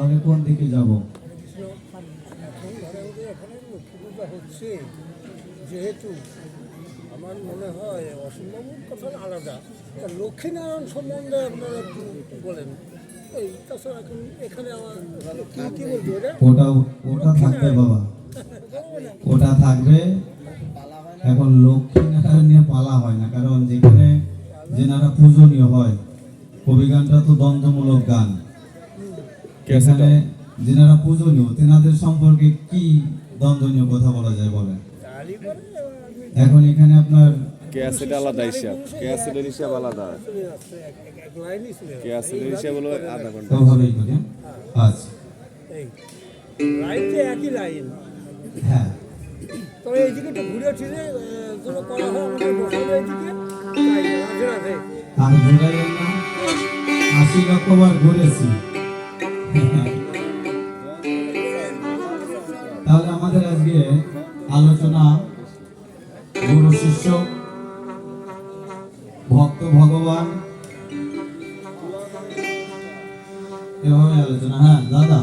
তাহলে কোন দিকে যাব? এখানে লক্ষ্মী পূজা হচ্ছে যেহেতু আমার মনে হয় অসীমবাবুর কথা আলাদা, লক্ষ্মীনারায়ণ সম্বন্ধে আপনারা একটু বলেন। এই তাছাড়া এখন এখানে আমার কি বলবো, ওটা থাকবে বাবা, ওটা থাকবে। এখন লক্ষ্মীনারায়ণ নিয়ে পালা হয় না, কারণ যেখানে যেনারা পূজনীয় হয়, কবি গানটা তো দ্বন্দ্বমূলক গান। এখানে যেনারা পূজনীয় তেনাদের সম্পর্কে কি দ্বন্দ্বনীয় কথা বলা যায় বলেন? এখন এখানে আপনার ক্যাসেট আলাদা হিসাব, ক্যাসেটের হিসাব আলাদা, ক্যাসেটের হিসাব হলো আধা ঘন্টা। ওভাবেই করি। আচ্ছা, লাইন তো একই লাইন। হ্যাঁ, তবে এইদিকে একটু ঘুরে ফিরে কোনো করা হয়, আমাদের বসানো এইদিকে রাধে রাধে। আর ঘুরাইয়ের না, 80 লক্ষ বার ঘুরেছি। তাহলে আমাদের আজকে আলোচনা গুরু শিষ্য ভক্ত ভগবান এভাবে আলোচনা। হ্যাঁ দাদা,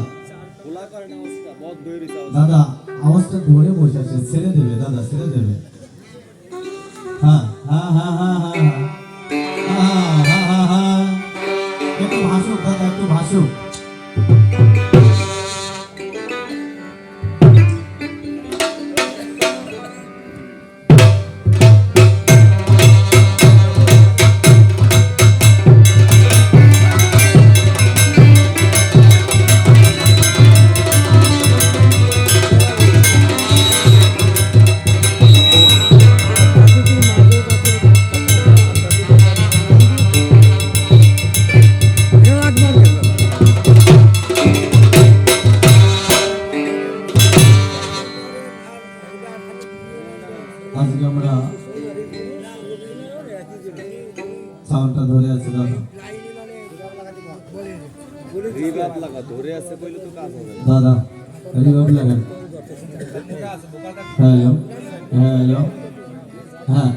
দাদা আওয়াজটা ধরে বসে আছে, ছেড়ে দেবে দাদা, ছেড়ে দেবে। হ্যাঁ হ্যাঁ হ্যাঁ হ্যাঁ হ্যাঁ হ্যাঁ হ্যাঁ হ্যাঁ হ্যাঁ, একটু ভাসুক দাদা, একটু ভাসুক। আজকে আমরা সাউন্ডটা ধরে আছে দাদা, রিভাব লাগা ধরে আছে কইলে তো কাজ হবে দাদা রিভাব লাগান। হ্যালো হ্যালো, হ্যাঁ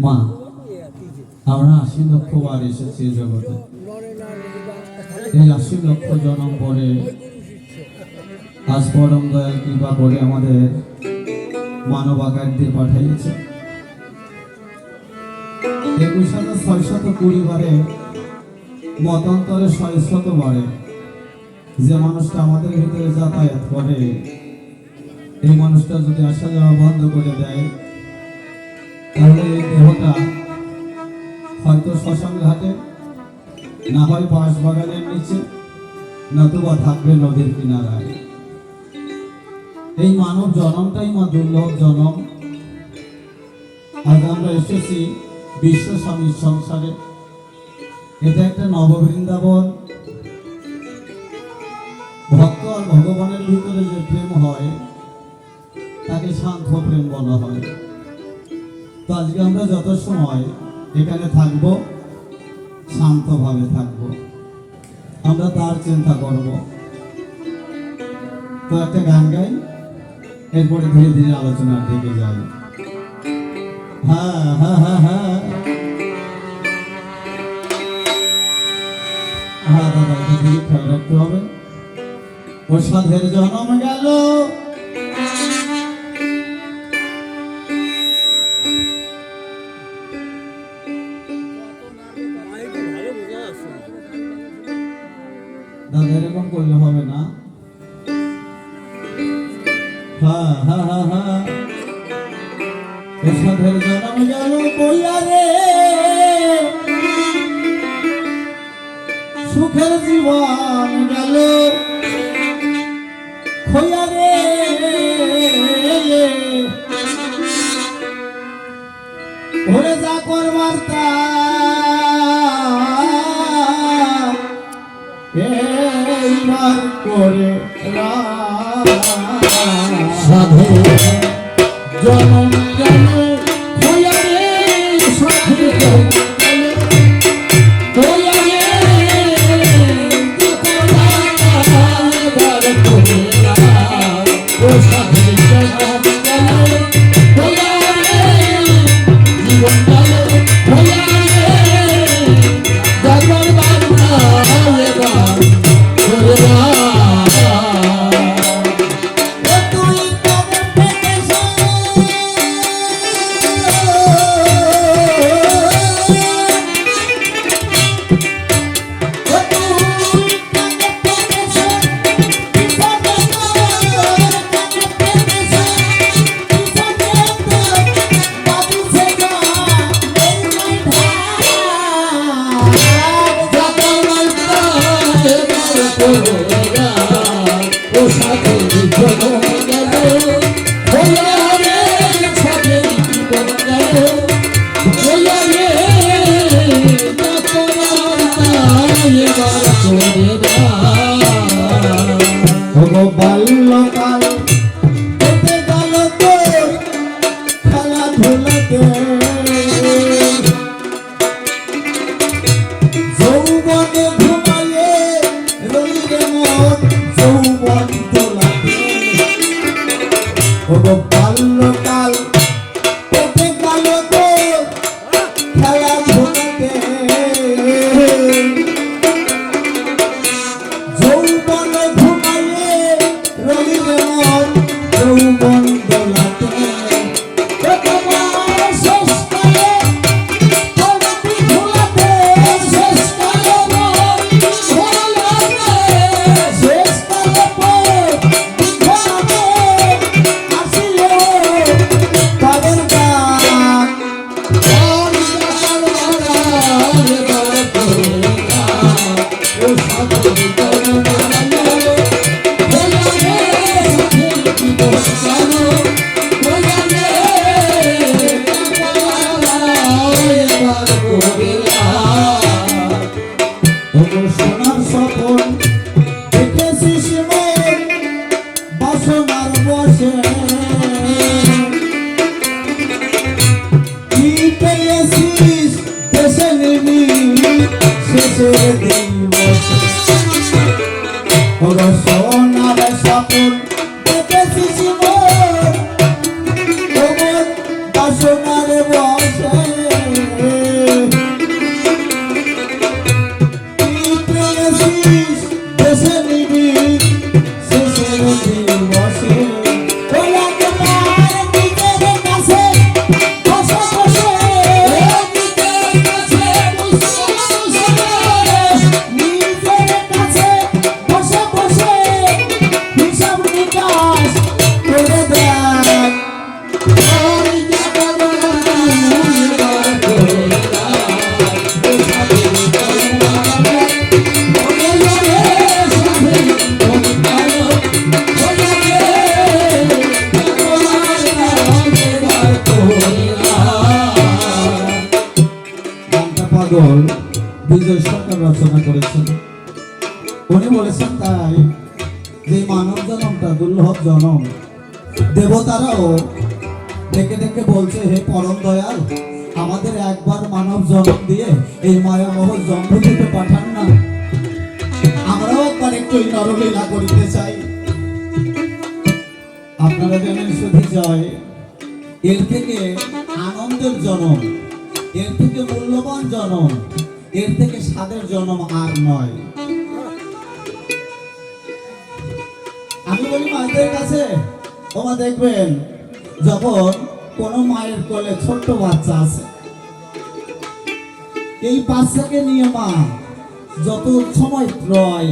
মা, আমরা 80 লক্ষ বার এসেছি জগতে। এই 80 লক্ষ জন্ম পরে আজ পরম দয়াল কৃপা করে আমাদের মানব আকার দিয়ে পাঠাইছে। 21,620 বারে মতান্তরে 600 বারে যে মানুষটা আমাদের ভিতরে যাতায়াত করে, এই মানুষটা যদি আসা যাওয়া বন্ধ করে দেয়, তাহলে এই দেহটা হয়তো শ্মশান ঘাটে, না হয় বাঁশ বাগানের নিচে, নতুবা থাকবে নদীর কিনারায়। এই মানব জন্মটাই মা দুর্লভ জন্ম। আজ আমরা এসেছি বিশ্ব স্বামীর সংসারে। এটা একটা নববৃন্দাবন। ভক্ত আর ভগবানের ভিতরে যে প্রেম হয় তাকে শান্ত প্রেম বলা হয়। তো আজকে আমরা যত সময় এখানে থাকব, শান্তভাবে থাকব, আমরা তার চিন্তা করব। তো একটা গান গাই, এরপরে ধীরে ধীরে আলোচনার দিকে যাই। হ্যাঁ হ্যাঁ হ্যাঁ হ্যাঁ হ্যাঁ দাদা, এটা দিকে খেয়াল রাখতে হবে। ও সাধের জন্ম গেল, দাদা এরকম করলে হবে না। হ্যাঁ হ্যাঁ হ্যাঁ হ্যাঁ, সাধের জন্ম গেল বইয়া রে, সুখের জীবন গেল খইয়া রে, ওরে যা করবার তা এইবার করে সাধে জনম গেল খইয়া রে, সাধে সাথে জনম গেল ভোলা রে জীবন গেল ভোলা রে যাবার বাংলা এবার করে না তুই কবে পেতেছ ও সাথে জনম গেল ভোলা রে সাথে জীবন গেল ভোলা রে যাবার এবার করে না ওগো বাল্যকাল কেটে গেল তোর খেলাধুলাতে যৌবনে ঘুমাইয়ে রইলে মন যৌবন দোলাতে ওগো বাল্যকাল কেটে গেল তোর খেলাধুলাতে যৌবনে ঘুমাইয়ে রইলে মন যৌবন দোলাতে তোমার শেষকালে কলটি ভোলাতে শেষকালে মন ভোলাতে শেষকালে ভোলাতে আসিলে তাদের গান ওগো সোনার স্বপন দেখেছিস মন বাসনার বসে কি পেয়েছিস দেশে নিবি শেষের দিবসে ওগো সোনার স্বপন দেখেছিস মন ওগো বাসনার বসে দেশে নিবি শেষের দিবসে ওলা তোমার নিজের কাছে বসে বসে নিজের কাছে বসে বসে হিসাব নিকাশ করে দেন গানটা পাগল বিজয় সরকার রচনা করেছেন। উনি বলেছেন তাই যে মানব জন্মটা দুর্লভ জন্ম, দেবতারাও ডেকে ডেকে বলছে হে পরম দয়াল আমাদের একবার মানব জন্ম দিয়ে এই মায়ামোহ জন্ম থেকে পাঠান না, আমরাও একবার একটু এই নরলীলা করিতে চাই। আপনারা জানেন শুধু জয় এর থেকে আনন্দের জন্ম, এর থেকে মূল্যবান জন্ম, এর থেকে স্বাদের জন্ম আর নয়। আমি বলি মায়েদের কাছে ওমা দেখবেন যখন কোন মায়ের কোলে ছোট্ট বাচ্চা আছে, এই বাচ্চাকে নিয়ে মা যত সময় রয়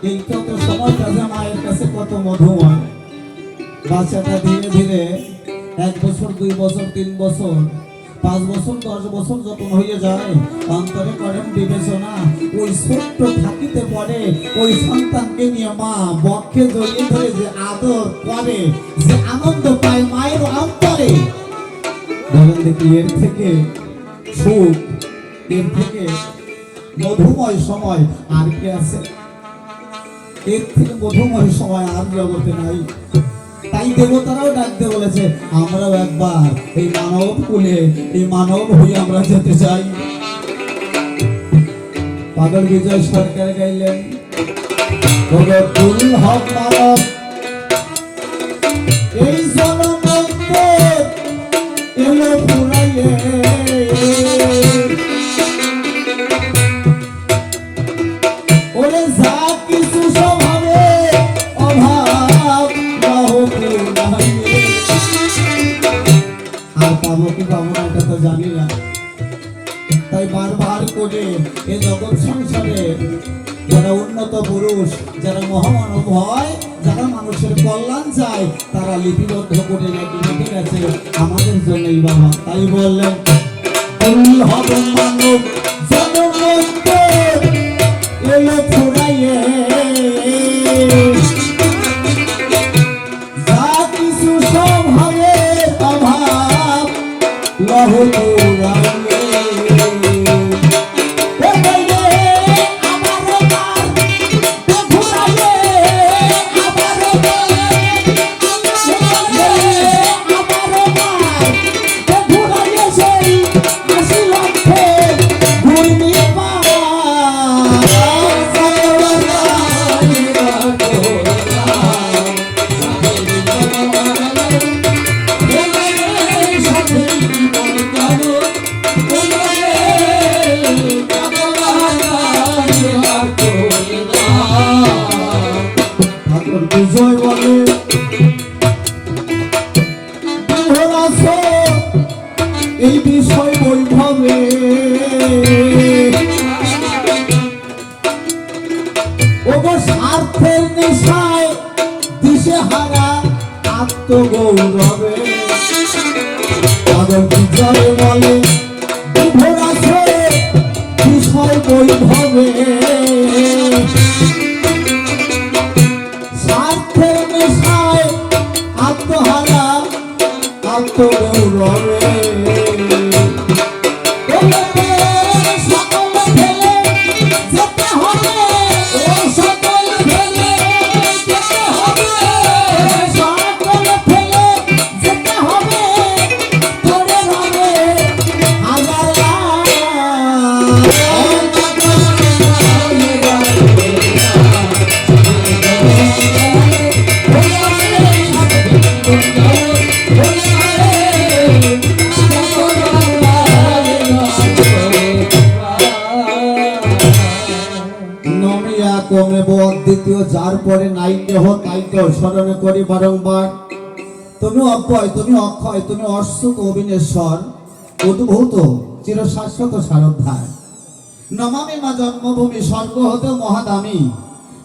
এই তত সময়টা যে মায়ের কাছে কত মধুময়। বাচ্চাটা ধীরে ধীরে 1 বছর 2 বছর 3 বছর 5 বছর 10 বছর যখন হয়ে যায় অন্তরে করেন বিবেচনা ওই ছোট্ট থাকিতে পড়ে ওই সন্তানকে নিয়ে মা বক্ষে জড়িয়ে ধরে যে আদর করে, যে আনন্দ পায় মায়ের অন্তরে, বলেন দেখি এর থেকে সুখ, এর থেকে মধুময় সময় আর কি আছে? এর থেকে মধুময় সময় আর জগতে নাই। তাই দেবতারাও ডাকতে বলেছে আমরাও একবার এই মানব কুলে এই মানব হয়ে আমরা যেতে চাই। পাগল বিজয় সরকার গাইলেন দুর্লভ মানব মানুষের কল্যাণ চায় তারা লিপিবদ্ধ করে নাকি রেখে গেছে আমাদের জন্যই বাবা। তাই বললেন ভুল হবে মানব জন্ম এলো ফুরাইয়ে, যা কিছু সব হবে অভাব লহ পুরাইয়ে। বিজয় বলে এই বিষয় বৈভবে ওগো স্বার্থের নেশায় দিশে হারা আত্মগৌরবে। বিজয় বলে বিভোর আছে বিষয় বৈভবে, স্বার্থের নেশায় আত্মহারা আত্মগৌরবে। দ্বিতীয় যার পরে নাই কেহ তাই কেহ স্মরণে করি বারংবার। তুমি অব্যয়, তুমি অক্ষয়, তুমি অশ্রুত অবিনেশ্বর, উদ্ভূত চিরশাশ্বত সারোদ্ধার। নমামি মা জন্মভূমি স্বর্গ হতে মহাদামী,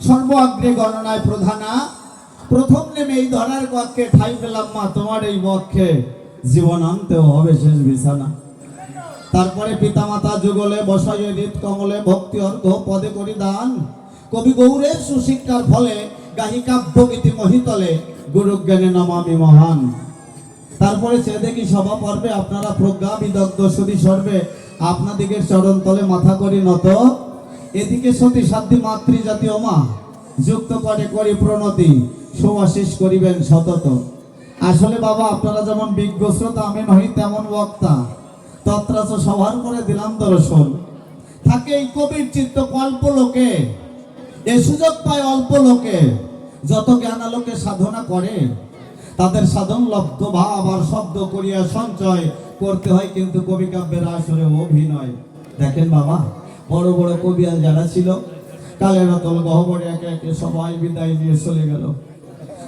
সর্ব অগ্রে গণনায় প্রধানা। প্রথম নেমে এই ধরার কক্ষে ঠাই পেলাম মা তোমার এই বক্ষে, জীবনান্তেও হবে শেষ বিছানা। তারপরে পিতামাতা যুগলে বসাই হৃদ কমলে ভক্তি অর্ঘ পদে করি দান। কবি গৌরের সুশিক্ষার ফলে গাহি কাব্য গীতি মহিতলে গুরুজ্ঞানে নমামি মহান। তারপরে সে দেখি সভা পর্বে আপনারা প্রজ্ঞা বিদগ্ধ সুধি সর্বে আপনাদিগের চরণ তলে মাথা করি নত। এদিকে সতী সাধ্যি মাতৃজাতি ওমা যুক্ত করে করি প্রণতি, সুআশিস করিবেন সতত। আসলে বাবা আপনারা যেমন বিজ্ঞ শ্রোতা আমি নহি তেমন বক্তা, তত্রাচ সভার করে দিলাম দর্শন। থাকে এই কবির চিত্ত কল্প লোকে, এ সুযোগ পায় অল্প লোকে। যত জ্ঞানালোকে সাধনা করে তাদের সাধন লব্ধ ভাব আর শব্দ করিয়া সঞ্চয় করতে হয়, কিন্তু কবি কাব্যের আসরে অভিনয়। দেখেন বাবা বড় বড় কবিয়াল যারা ছিল কালের অতল গহ্বরে একে একে সবাই বিদায় নিয়ে চলে গেল।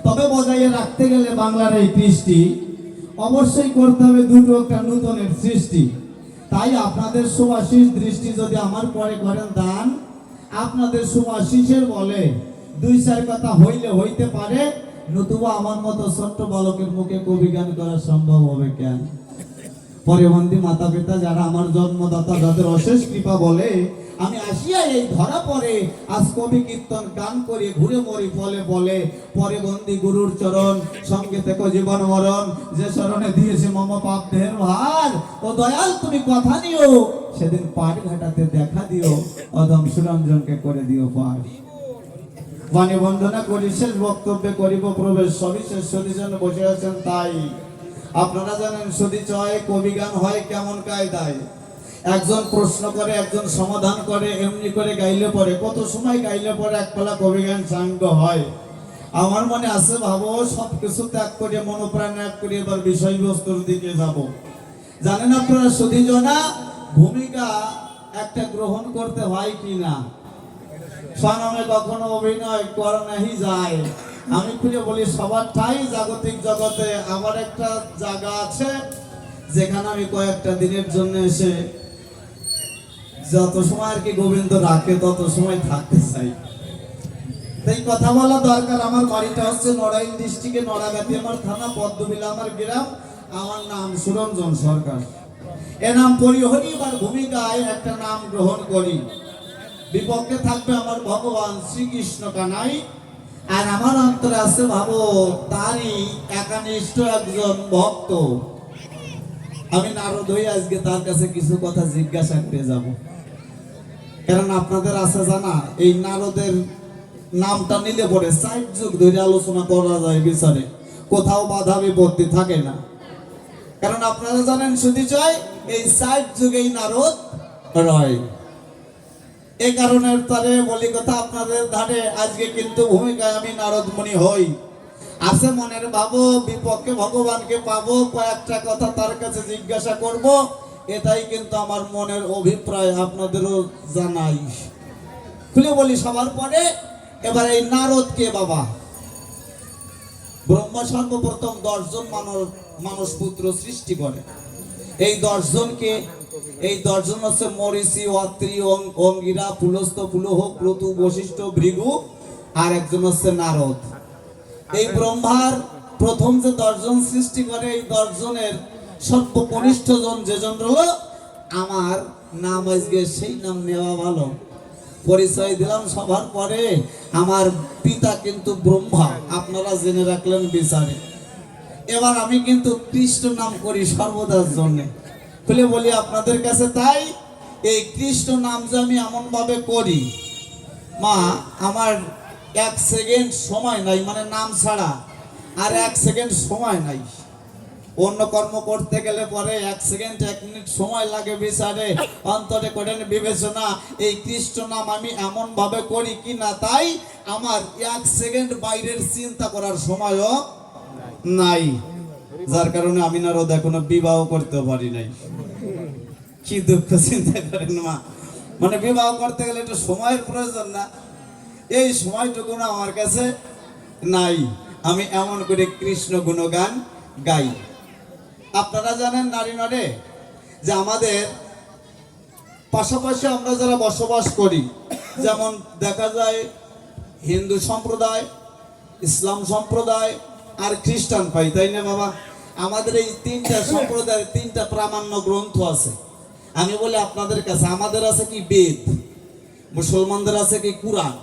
তবে বজায় রাখতে গেলে বাংলার এই কৃষ্টি অবশ্যই করতে হবে দুটো একটা নূতনের সৃষ্টি। তাই আপনাদের সুআশিস দৃষ্টি যদি আমার পরে করেন দান, আপনাদের সুআশিসের বলে দুই চার কথা হইলে হইতে পারে, নতুবা আমার মতো ছোট্ট বালকের মুখে কবি গান করা সম্ভব হবে কেন? পরবর্তী মাতা পিতা যারা আমার জন্মদাতা, যাদের অশেষ কৃপা বলে আমি আসিয়া এই ধরা পড়ে আজ কবি কীর্তন গান করে ঘুরে মরি ফলে বলে। পরে বন্দি গুরুর চরণ সঙ্গে থেকে জীবন মরণ, যে চরণে দিয়েছে মম পাপ দেহের ভার। ও দয়াল তুমি কথা নিও, সেদিন পাট ঘাটাতে দেখা দিও, অদম সুরঞ্জনকে করে দিও পার। বাণী বন্দনা করি শেষ বক্তব্যে করিব প্রবেশ, সবিশেষ সতীজন বসে আছেন তাই। আপনারা জানেন সতী চয় কবি গান হয় কেমন কায়দায়? একজন প্রশ্ন করে একজন সমাধান করে, এমনি করে গাইলে পরে কত সময় গাইলে পরে এক পালা কবি গান সাঙ্গ হয়। আমার মনে আছে ভাবো সবকিছু ত্যাগ করে মনোপ্রাণ ত্যাগ করে এবার বিষয়বস্তুর দিকে যাব। জানেন আপনারা সতীজনা ভূমিকা একটা গ্রহণ করতে হয় কি না? স্বনামে কখনো অভিনয় করা নাহি যায়। আমি খুলে বলি সবার ঠাই জাগতিক জগতে আমার একটা জায়গা আছে যেখানে আমি কয়েকটা দিনের জন্য এসে যত সময় আর কি গোবিন্দ রাখে তত সময় থাকতে চাই। তাই কথা বলা দরকার। আমার বাড়িটা হচ্ছে নড়াইল ডিস্ট্রিক্টে নড়াগাতি আমার থানা, পদ্মবিলা আমার গ্রাম। আমার নাম সুরঞ্জন সরকার। এ নাম পরিহরিবার ভূমিকায় একটা নাম গ্রহণ করি। বিপক্ষে থাকবে আমার ভগবান শ্রীকৃষ্ণ কানাই, আর আমার অন্তরে আছে ভাবো তারই একানিষ্ঠ একজন ভক্ত। আমি নারদ হয়ে আজকে তার কাছে কিছু কথা জিজ্ঞাসা করে যাব। কারণ আপনাদের আছে জানা, এই নারদের নামটা নিলে পরে 60 যুগ ধরে আলোচনা করা যায় বিচারে, কোথাও বাধা বিপত্তি থাকে না। কারণ আপনারা জানেন শুধু চাই এই 60 যুগেই নারদ রয়। এই কারণে তারে বলি কথা আপনাদের ধারে আজকে কিন্তু ভূমিকায় আমি নারদ মুনি হই। আছে মনের ভাবো, বিপক্ষে ভগবানকে পাবো, কয়েকটা কথা তার কাছে জিজ্ঞাসা করব, এটাই কিন্তু আমার মনের অভিপ্রায়, আপনাদেরও জানাই। খুলে বলি সবার পরে, এবার এই নারদ কে বাবা? ব্রহ্মা সর্বপ্রথম 10 জন মানুষ পুত্র সৃষ্টি করে। এই 10 জনকে, এই 10 জন হচ্ছে মরিচি, অত্রি, অঙ্গিরা, পুলস্ত, পুলহ, ক্রতু, বশিষ্ঠ, ভৃগু, আর একজন হচ্ছে নারদ। এই ব্রহ্মার প্রথম যে 10 জন সৃষ্টি করে, এই 10 জনের সর্বকনিষ্ঠ জন যেজন হলো আমার নাম, আজকে সেই নাম নেওয়া ভালো। পরিচয় দিলাম সবার পরে, আমার পিতা কিন্তু ব্রহ্মা, আপনারা জেনে রাখলেন বিচারে। এবার আমি কিন্তু কৃষ্ণ নাম করি সর্বদার জন্য। খুলে বলি আপনাদের কাছে, তাই এই কৃষ্ণ নাম যে আমি এমন ভাবে করি, মা আমার 1 সেকেন্ড সময় নাই, মানে নাম ছাড়া আর 1 সেকেন্ড সময় নাই। অন্য কর্ম করতে গেলে পরে 1 সেকেন্ড 1 মিনিট সময় লাগে বিচারে, অন্তরে করেন বিবেচনা। এই কৃষ্ণ নাম আমি এমন ভাবে করি কি না, তাই আমার 1 সেকেন্ড বাইরের চিন্তা করার সময়ও নাই। যার কারণে আমি নারদ এখনো বিবাহ করতে পারি নাই। কি দুঃখ চিন্তা করেন মা, মানে বিবাহ করতে গেলে একটু সময়ের প্রয়োজন না, এই সময়টুকু না আমার কাছে নাই। আমি এমন করে কৃষ্ণ গুণগান গাই। আপনারা জানেন নারী নরে যে আমাদের পাশাপাশি আমরা যারা বসবাস করি, যেমন দেখা যায় হিন্দু সম্প্রদায়, ইসলাম সম্প্রদায় আর খ্রিস্টান পাই, তাই না বাবা? আমাদের এই 3টা সম্প্রদায়ের 3টা প্রামাণ্য গ্রন্থ আছে। আমি বলি আপনাদের কাছে, আমাদের আছে কি বেদ, মুসলমানদের আছে কি কুরআন,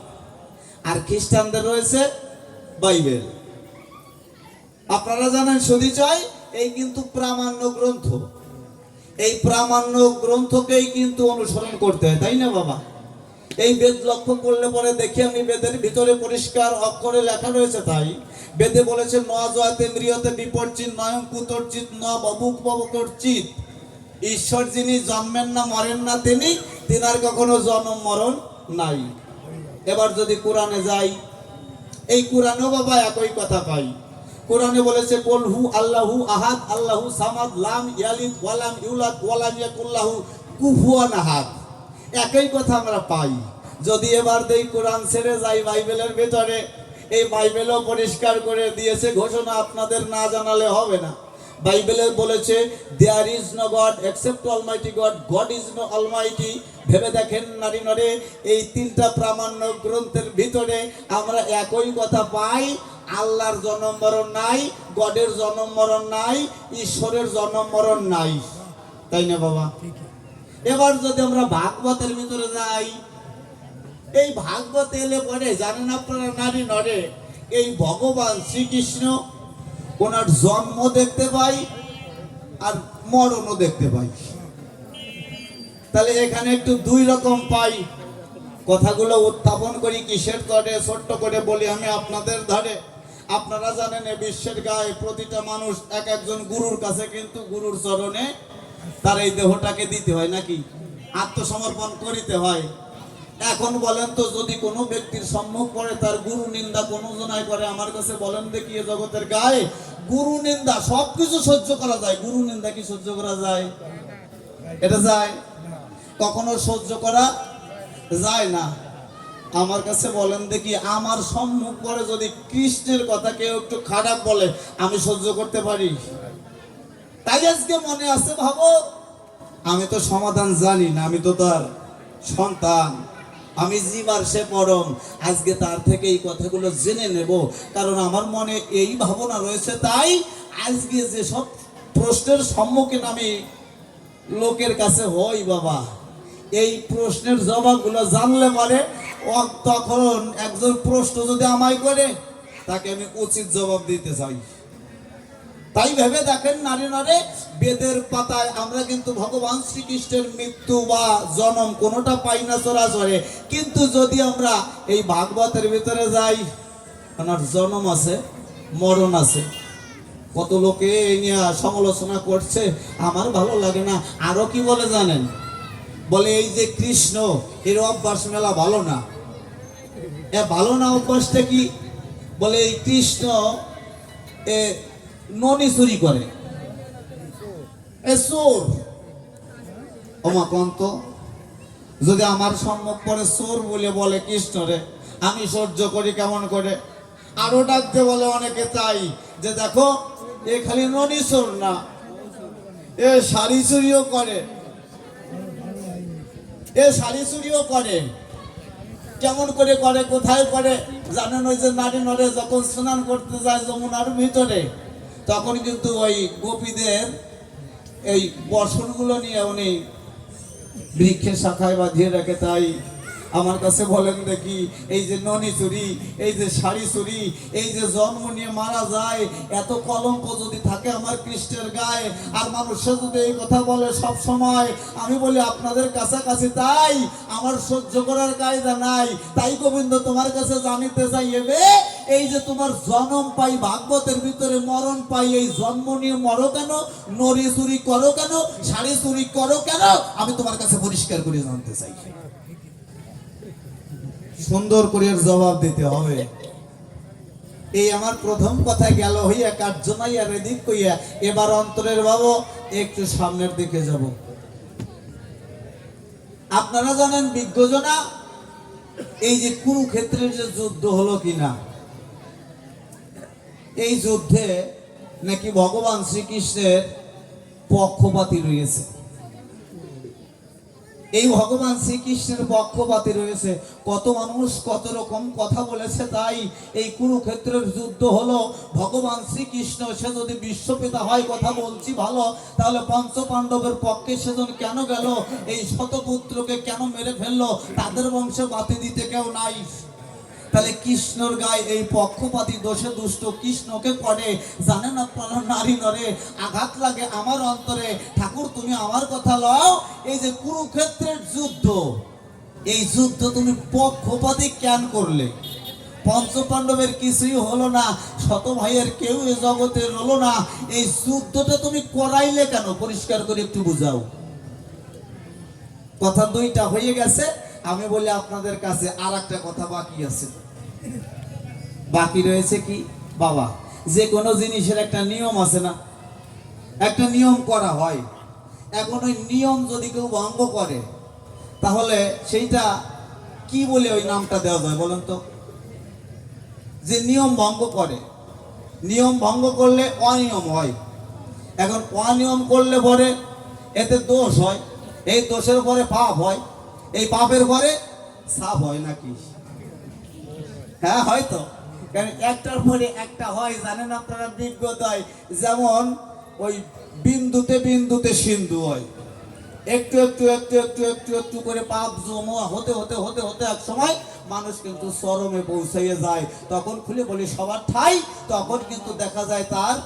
আর খ্রিস্টানদের রয়েছে বাইবেল। আপনারা জানেন শুধু চাই এই কিন্তু প্রামাণ্য গ্রন্থ, এই প্রামাণ্য গ্রন্থকেই কিন্তু অনুসরণ করতে হয়, তাই না বাবা? এই বেদ লক্ষ্য করলে পরে দেখি আমি বেদের ভিতরে পরিষ্কার অক্ষরে লেখা রয়েছে। তাই বেদে বলেছে নজয়াতে মৃয়তে বিপর্চিত নয়ং কুতর্চিত ন ববুক ববকর্চিত। ঈশ্বর যিনি জন্মেন না মরেন না, তিনি তিনার কখনো জন্ম মরণ নাই। এবার যদি কোরআনে যাই, এই কোরআনেও বাবা একই কথা পাই। কোরআনে বলেছে কুল হু আল্লাহু আহাদ আল্লাহু সামাদ লাম ইয়ালিদ ওয়ালাম ইউলাদ ওয়ালাম ইয়াকুল লাহু কুফুয়ান আহাদ। একই কথা আমরা পাই। যদি এবার দেই কোরআন ছেড়ে যাই বাইবেলের ভেতরে, এই বাইবেলও পরিষ্কার করে দিয়েছে ঘোষণা, আপনাদের না জানালে হবে না। বাইবেলে বলেছে there is no God except almighty God, God is no almighty. ভেবে দেখেন নারী নরে, এই 3টা প্রামাণ্য গ্রন্থের ভিতরে আমরা একই কথা পাই। আল্লাহর জন্ম মরণ নাই, গডের জন্ম মরণ নাই, ঈশ্বরের জন্ম মরণ নাই, তাই না বাবা? এবার যদি আমরা ভাগবতের ভিতরে যাই, এই ভাগবত এলে পরে জানেন আপনারা নারী নরে, এই ভগবান শ্রীকৃষ্ণ ওনার জন্ম দেখতে পাই আর মরণও দেখতে পাই। তাহলে এখানে একটু 2 রকম পাই। কথাগুলো উত্থাপন করি কিসের তরে, ছোট্ট করে বলি আমি আপনাদের ধারে। আপনারা জানেন এই বিশ্বের গায়ে প্রতিটা মানুষ এক একজন গুরুর কাছে, কিন্তু গুরুর চরণে তার এই দেহটাকে দিতে হয়, নাকি আত্মসমর্পণ করিতে হয়। এখন বলেন তো, যদি কোনো ব্যক্তির সম্মুখ পড়ে তার গুরু নিন্দা কোনো জনাই করে, আমার কাছে বলেন দেখি এ জগতের গায়ে গুরু নিন্দা সবকিছু সহ্য করা যায়, গুরু নিন্দা কি সহ্য করা যায়? এটা যায়? কখনো সহ্য করা যায় না। আমার কাছে বলেন দেখি, আমার সম্মুখ পড়ে যদি কৃষ্ণের কথা কেউ একটু খারাপ বলে, আমি সহ্য করতে পারি? তাই আজকে মনে আছে ভাবো, আমি তো সমাধান জানি না, আমি তো তার সন্তান, আমি জীবার সে পরম। আজকে তার থেকে এই কথাগুলো জেনে নেব, কারণ আমার মনে এই ভাবনা রয়েছে। তাই আজকে যে সব প্রশ্নের সম্মুখীন আমি লোকের কাছে হই বাবা, এই প্রশ্নের জবাবগুলো জানলে পরে তখন একজন প্রশ্ন যদি আমায় করে, তাকে আমি উচিত জবাব দিতে চাই। তাই ভেবে দেখেন নারী নারে, বেদের পাতায় আমরা কিন্তু ভগবান শ্রীকৃষ্ণের মৃত্যু বা জন্ম কোনোটা পাই না চরাচরে, কিন্তু যদি আমরা এই ভাগবতের ভিতরে যাই, ওনার জন্ম আছে, মরণ আছে। কত লোকে এই নিয়ে সমালোচনা করছে, আমার ভালো লাগে না। আরো কি বলে জানেন? বলে এই যে কৃষ্ণ, এর অভ্যাস মেলা ভালো না। এ ভালো না অভ্যাসটা কি? বলে এই কৃষ্ণ এ ননি চুরি করে, এ চোর। ওমা কন্ত, যদি আমার সম্মুখ পরে চোর বলে কৃষ্ণরে, আমি সহ্য করি কেমন করে? আরো ডাকতে বলে অনেকে, তাই যে দেখো এ খালি ননি চোর না, এ শাড়ি চুরিও করে, এ শাড়ি চুরিও করে। কেমন করে করে, কোথায় করে জানেন? ওই যে নারী নরে যখন স্নান করতে যায় যমুনার ভিতরে, তখন কিন্তু ওই গোপীদের এই বসনগুলো নিয়ে উনি বৃক্ষের শাখায় বাঁধিয়ে রাখে। তাই আমার কাছে বলেন দেখি, এই যে ননি চুরি, এই যে শাড়ি চুরি, এই যে জন্ম নিয়ে মারা যায়, এত কলঙ্ক যদি থাকে আমার কৃষ্ণের গায়ে, আর মানুষের যদি এই কথা বলে সব সময়, আমি বলি আপনাদের কাছাকাছি, তাই আমার সহ্য করার কায়দা নাই। তাই গোবিন্দ তোমার কাছে জানিতে চাইবে, এই যে তোমার জন্ম পাই ভাগবতের ভিতরে, মরণ পাই, এই জন্ম নিয়ে মরো কেন? নরি চুরি করো কেন? শাড়ি চুরি করো কেন? আমি তোমার কাছে পরিষ্কার করে জানতে চাই। সুন্দর করে জবাব দিতে হবে। এই আমার প্রথম কথা গেল হইয়া, কার্য নাই আর এদিক কইয়া। এবার অন্তরের বাবু একটু সামনের দিকে যাব। আপনারা জানেন বিজ্ঞজনা, এই যে কুরুক্ষেত্রের যে যুদ্ধ হলো কিনা, এই যুদ্ধে নাকি ভগবান শ্রীকৃষ্ণের পক্ষপাতী রয়েছে। এই ভগবান শ্রীকৃষ্ণের পক্ষপাতী রয়েছে। কত মানুষ কত রকম কথা বলেছে। তাই এই কুরুক্ষেত্রের যুদ্ধ হলো, ভগবান শ্রীকৃষ্ণ সে যদি বিশ্বপিতা হয়, কথা বলছি ভালো, তাহলে পঞ্চ পাণ্ডবের পক্ষে সেজন কেন গেল? এই শতপুত্রকে কেন মেরে ফেললো? তাদের বংশে বাতি দিতে কেউ নাই। তাহলে কৃষ্ণর গায়ে এই পক্ষপাতী দোষে দুষ্ট কৃষ্ণকে করে। জানেন আপনারা নারী নরে, আঘাত লাগে আমার অন্তরে। ঠাকুর তুমি আমার কথা লও, এই যে কুরুক্ষেত্রের যুদ্ধ, এই যুদ্ধ তুমি পক্ষপাতী কেন করলে? পঞ্চ পাণ্ডবের কিছুই হলো না, শত ভাইয়ের কেউ এ জগতে রলো না, এই যুদ্ধটা তুমি করাইলে কেন? পরিষ্কার করে একটু বুঝাও। কথা দুইটা হয়ে গেছে। আমি বলি আপনাদের কাছে আর একটা কথা বাকি আছে। বাকি রয়েছে কি বাবা? যে কোনো জিনিসের একটা নিয়ম আছে না? একটা নিয়ম করা হয়। এখন ওই নিয়ম যদি কেউ ভঙ্গ করে, তাহলে সেইটা কি বলে ওই নামটা দেওয়া যায় বলেন তো? যে নিয়ম ভঙ্গ করে, নিয়ম ভঙ্গ করলে অনিয়ম হয়। এখন অনিয়ম করলে পরে এতে দোষ হয়, এই দোষের পরে পাপ হয়, এই পাপের পরে সাপ হয় নাকি? হ্যাঁ হয়তো, কারণ একটার পরে একটা হয়। জানেন আপনারা বিজ্ঞতায়, যেমন ওই বিন্দুতে বিন্দুতে সিন্ধু হয়। একটু একটু একটু একটু একটু একটু করে পাপ জমা হতে হতে হতে হতে এক সময় মানুষ কিন্তু চরমে পৌঁছাইয়ে যায়। তখন খুলে বলি সবার ঠাই, তখন কিন্তু দেখা যায় তার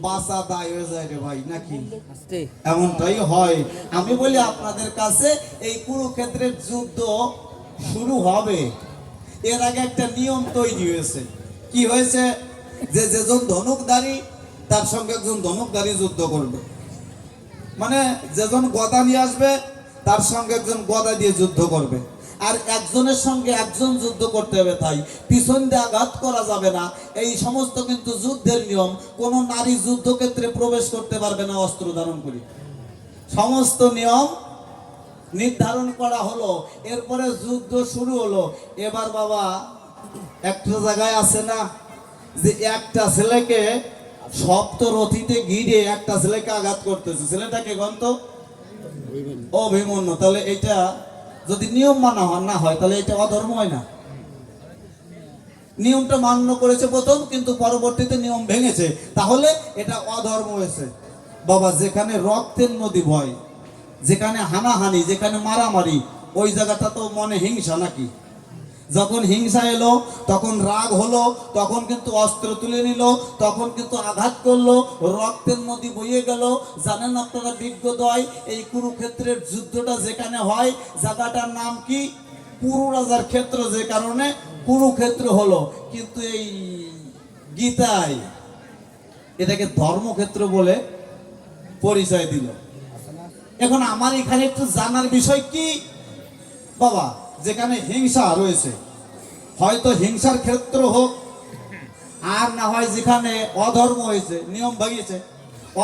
বাঁচা দায় হয়ে যায় রে ভাই, নাকি? এমনটাই হয়। আমি বলি আপনাদের কাছে, এই কুরুক্ষেত্রের যুদ্ধ শুরু হবে, এর আগে একটা নিয়ম তৈরি হয়েছে। কি হয়েছে? যে যেজন ধনুকধারী, তার সঙ্গে একজন ধনুকধারী যুদ্ধ করবে। মানে যেজন গদা নিয়ে আসবে, তার সঙ্গে একজন গদা দিয়ে যুদ্ধ করবে। আর একজনের সঙ্গে একজন যুদ্ধ করতে হবে। তাই পিছন দিয়ে আঘাত করা যাবে না। এই সমস্ত কিন্তু যুদ্ধের নিয়ম। কোনো নারী যুদ্ধক্ষেত্রে প্রবেশ করতে পারবে না অস্ত্র ধারণ করে। সমস্ত নিয়ম নির্ধারণ করা হলো। এরপরে যুদ্ধ শুরু হলো। এবার বাবা একটা জায়গায় আছে না, যে একটা ছেলেকে সপ্তরথীতে ঘিরে একটা ছেলেকে আঘাত করতেছে। ছেলেটাকে গন্ত অভিমন্যু। তাহলে এটা যদি নিয়ম মানা না হয় তাহলে এটা অধর্ম হয় না? নিয়মটা মান্য করেছে প্রথম, কিন্তু পরবর্তীতে নিয়ম ভেঙেছে, তাহলে এটা অধর্ম হয়েছে। বাবা, যেখানে রক্তের নদী বয়, যেখানে হানাহানি, যেখানে মারামারি, ওই জায়গাটা তো মনে হিংসা নাকি? যখন হিংসা এলো, তখন রাগ হলো, তখন কিন্তু অস্ত্র তুলে নিল, তখন কিন্তু আঘাত করলো, রক্তের নদী বইয়ে গেল। জানেন আপনারা বিজ্ঞদয়, এই কুরুক্ষেত্রের যুদ্ধটা যেখানে হয়, জায়গাটার নাম কি? কুরু রাজার ক্ষেত্র, যে কারণে কুরুক্ষেত্র হলো। কিন্তু এই গীতায় এটাকে ধর্মক্ষেত্র বলে পরিচয় দিল। এখন আমার এখানে একটু জানার বিষয় কি বাবা, যেখানে হিংসা রয়েছে, হয়তো হিংসার ক্ষেত্র হোক, আর না হয় যেখানে অধর্ম হয়েছে, নিয়ম ভাঙিয়েছে,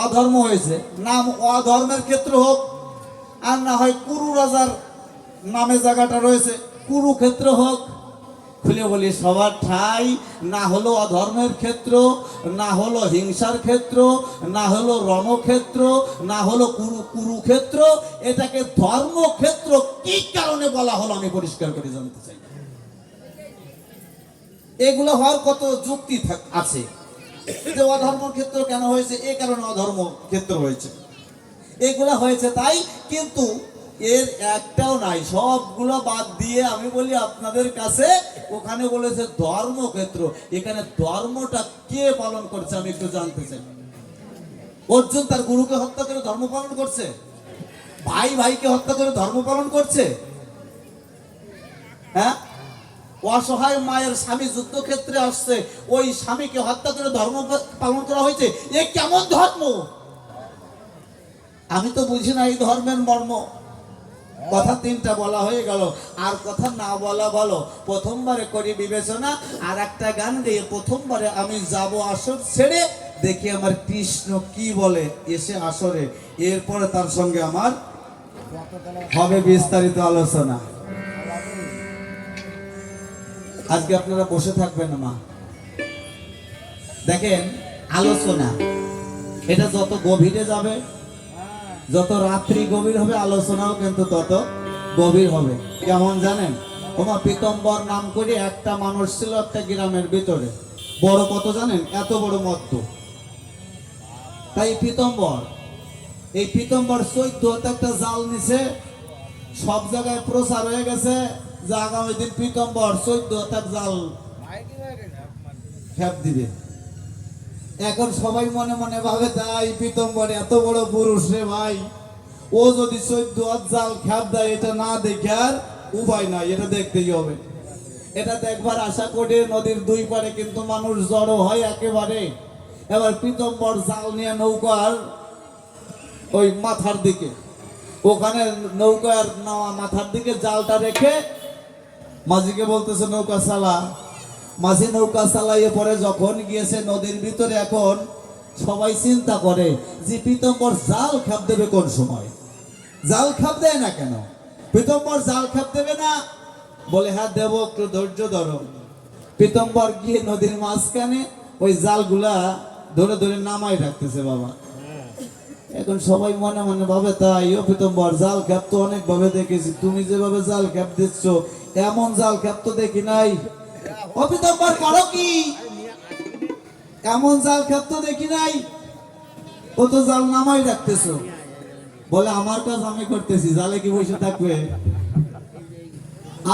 অধর্ম হয়েছে, নাম অধর্মের ক্ষেত্র হোক, আর না হয় কুরু রাজার নামে জায়গাটা রয়েছে, কুরুক্ষেত্র হোক। খুলে বলি, সবার ঠাই না হলো অধর্মের ক্ষেত্র, না হলো হিংসার ক্ষেত্র, না হলো রণক্ষেত্র, না হলো কুরুক্ষেত্র, এটাকে ধর্মক্ষেত্র কি কারণে বলা হলো আমি পরিষ্কার করে জানতে চাই। এগুলো হওয়ার কত যুক্তি আছে যে অধর্ম ক্ষেত্র কেন হয়েছে, এ কারণে অধর্ম ক্ষেত্র হয়েছে, এগুলা হয়েছে তাই। কিন্তু এর একটাও নাই, সবগুলো বাদ দিয়ে আমি বলি আপনাদের কাছে, ওখানে বলেছে ধর্মক্ষেত্র। এখানে ধর্মটা কে পালন করছে আমি একটু জানতে চাই। অর্জুন তার গুরুকে হত্যা করে ধর্ম পালন করছে? ভাই ভাইকে হত্যা করে ধর্ম পালন করছে? হ্যাঁ, অসহায় মায়ের স্বামী যুদ্ধক্ষেত্রে আসছে, ওই স্বামীকে হত্যা করে ধর্ম পালন করা হয়েছে। এ কেমন ধর্ম? আমি তো বুঝি না এই ধর্মের মর্ম। কথা তিনটা বলা হয়ে গেল, আর কথা না বলা ভালো। প্রথমবারে করি বিবেচনা, আর একটা গান দিয়ে প্রথমবারে আমি যাব আসর ছেড়ে, দেখি আমার কৃষ্ণ কি বলে এসে আসরে, এরপরে তার সঙ্গে আমার হবে বিস্তারিত আলোচনা। আজকে আপনারা বসে থাকবেন না মা, দেখেন আলোচনা এটা যত গভীরে যাবে, যত রাত্রি গভীর হবে, আলোচনাও কিন্তু তত গভীর হবে। কেমন জানেন, ওমা পীতম্বর নাম করে একটা মানুষ ছিল একটা গ্রামের ভিতরে, বড় কত জানেন, এত বড় মদ্য। তাই এই পীতম্বর 14 একটা জাল নিছে, সব জায়গায় প্রচার হয়ে গেছে যে আগামী দিন পীতম্বর 14 জাল খেপ দিবে। এখন সবাই মনে মনে ভাবে, তাই পীতম্বর এত বড় পুরুষ রে ভাই, ও যদি 14 জাল খেপ দেয়, এটা না দেখে আর উপায় নাই, এটা দেখতেই হবে। এটা দেখবার আশা করে নদীর দুই পারে কিন্তু মানুষ জড়ো হয় একেবারে। এবার পীতম্বর জাল নিয়ে নৌকার ওই মাথার দিকে, ওখানে নৌকার নাওয়া মাথার দিকে জালটা রেখে মাঝিকে বলতেছে নৌকা চালা। মাঝি নৌকা চালাইয়ে পরে যখন গিয়েছে নদীর ভিতরে, এখন সবাই চিন্তা করে যে পীতম্বর জাল খাপ দেবে কোন সময়, জাল খাপ দেয় না কেন, পীতম্বর জাল খাপ দেবে না? বলে হ্যাঁ দেব, একটু ধৈর্য ধরো। পীতম্বর গিয়ে নদীর মাঝখানে ওই জালগুলা ধরে ধরে নামাই রাখতেছে বাবা। এখন সবাই মনে মনে ভাবে, তাই ও পীতম্বর জাল খ্যাপ তো অনেক ভাবে দেখেছি, তুমি যেভাবে জাল খ্যাপ দিচ্ছ এমন জাল খ্যাপ তো দেখি নাই। ও পীতম্বর করো কি, এমন জাল খ্যাপ তো দেখি নাই, ও তো জাল নামাই রাখতেছো। বলে আমার কাজ আমি করতেছি, জালে কি বসে থাকবে?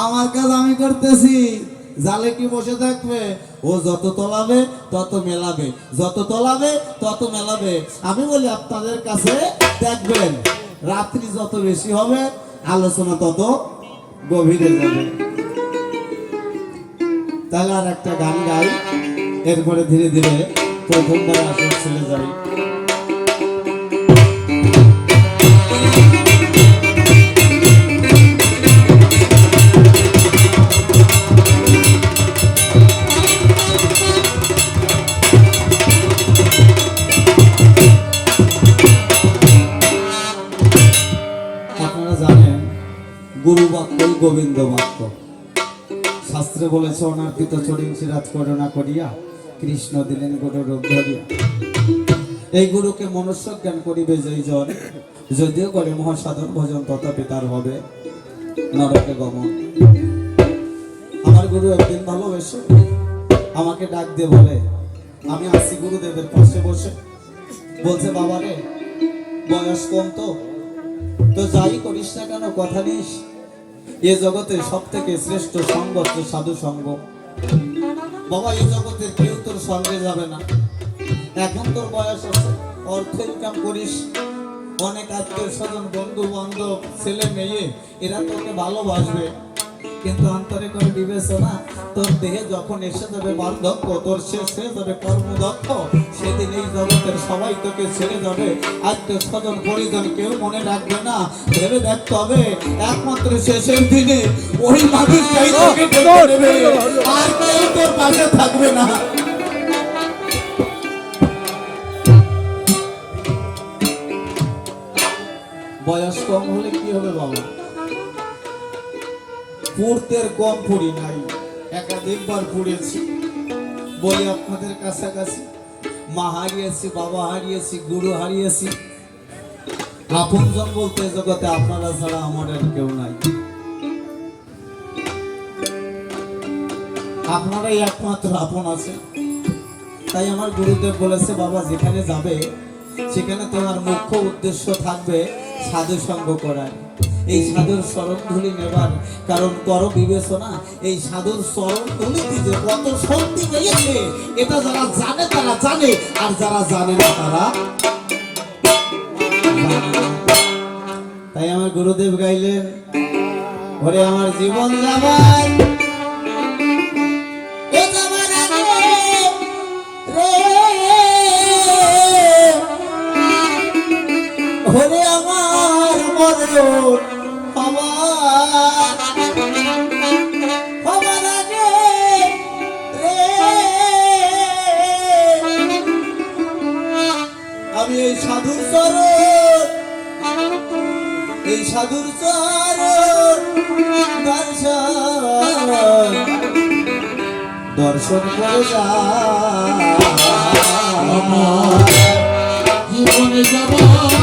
আমার কাজ আমি করতেছি, জালে কি বসে থাকবে? ও যত তলাবে তত মেলাবে, যত তলাবে তত মেলাবে। আমি বলি আপনাদের কাছে, দেখবেন রাত্রি যত বেশি হবে আলোচনা তত গভীরে যাবে। তাহলে আর একটা গান গাই, এরপরে ধীরে ধীরে প্রথমবার আসর চলে যাই। গুরু বাক্যই গোবিন্দ বাক্য। শাস্ত্রে বলেছে, অনার্পিত চরিংসি রাজ করুণা করিয়া কৃষ্ণ দিলেন গুরু রূপ ধরিয়া। এই গুরুকে মনুষ্য জ্ঞান করিবে যেই জন, যদিও করে মহাসাধন ভজন তথাপি তার হবে নরকে গমন। আমার গুরু একদিন ভালোবেসে আমাকে ডাক দিয়ে বলে, আমি আসি গুরুদেবের পাশে বসে, বলছে বাবা রে বয়স কম তো যাই করিস না কেন কথা নিস, এ জগতে সব থেকে শ্রেষ্ঠ সঙ্গ হচ্ছে সাধু সঙ্গ। বাবা এই জগতে কেউ তোর সঙ্গে যাবে না, এখন তোর বয়স আছে, অর্থ ইনকাম করিস, অনেক আত্মীয় স্বজন বন্ধু বান্ধব ছেলে মেয়ে এরা তোকে ভালোবাসবে, কিন্তু অন্তরে করে বিবেচনা তোর দেহে যখন এসে যাবে বার্ধক্য, তোর শেষ হয়ে যাবে কর্মদক্ষ, সেদিন এই জগতের সবাই তোকে ছেড়ে যাবে, আত্মীয় স্বজন পরিজন কেউ মনে রাখবে না। ভেবে দেখতে হবে একমাত্র শেষের দিনে ওই মানুষটাই তোকে টেনে নেবে, আর কেউ তোর পাশে থাকবে না। বয়স কম হলে কি হবে বাবা? পড়তের কম পড়ি নাই, একাধিকবার পড়েছি, বলি আপনাদের কাছাকাছি মা হারিয়েছি, বাবা হারিয়েছি, গুরু হারিয়েছি, আপনজন বলতে জগতে আপনারা ছাড়া আমার আর কেউ নাই, আপনারাই একমাত্র আপন আছে। তাই আমার গুরুদেব বলেছে বাবা যেখানে যাবে সেখানে তোমার মুখ্য উদ্দেশ্য থাকবে সাধু সঙ্গ করার, এই সাধুর চরণ ধুলি নেবার। কারণ করো বিবেচনা, এই সাধুর চরণ ধুলিতে যে কত শক্তি পেয়েছে এটা যারা জানে তারা জানে, আর যারা জানে না তারা জানে না। তাই আমার গুরুদেব গাইলেন, ওরে আমার জীবন যাবার ওরে আমার মরণ আমার আগে রে, আমি এই সাধুর চরণ, এই সাধুর চরণ দর্শন করে যা জীবনে যাবার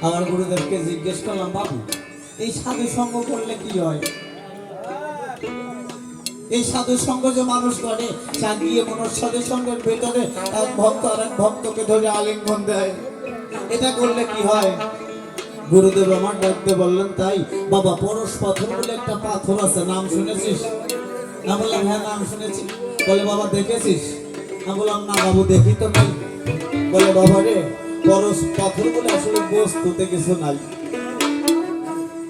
আমার গুরুদেবকে জিজ্ঞেস করলাম, বাবু এই সাধু সঙ্গ করলে কি হয়? এই সাধু সঙ্গ যে মানুষ করে চাঁদিয়ে মনোর সাধু সঙ্গের ভেতরে এক ভক্ত আর এক ভক্তকে ধরে আলিঙ্গন দেয়, এটা করলে কি হয়? গুরুদেব আমার ডাকতে বললেন, তাই বাবা পরশ পাথর বলে একটা পাথর আছে, নাম শুনেছিস? আমি বললাম হ্যাঁ নাম শুনেছি। বলে বাবা দেখেছিস? আমি বললাম না বাবু দেখি তো নাই। বলে বাবা রে পরশ পাথর বলে আসলে বস্তুতে কিছু নাই,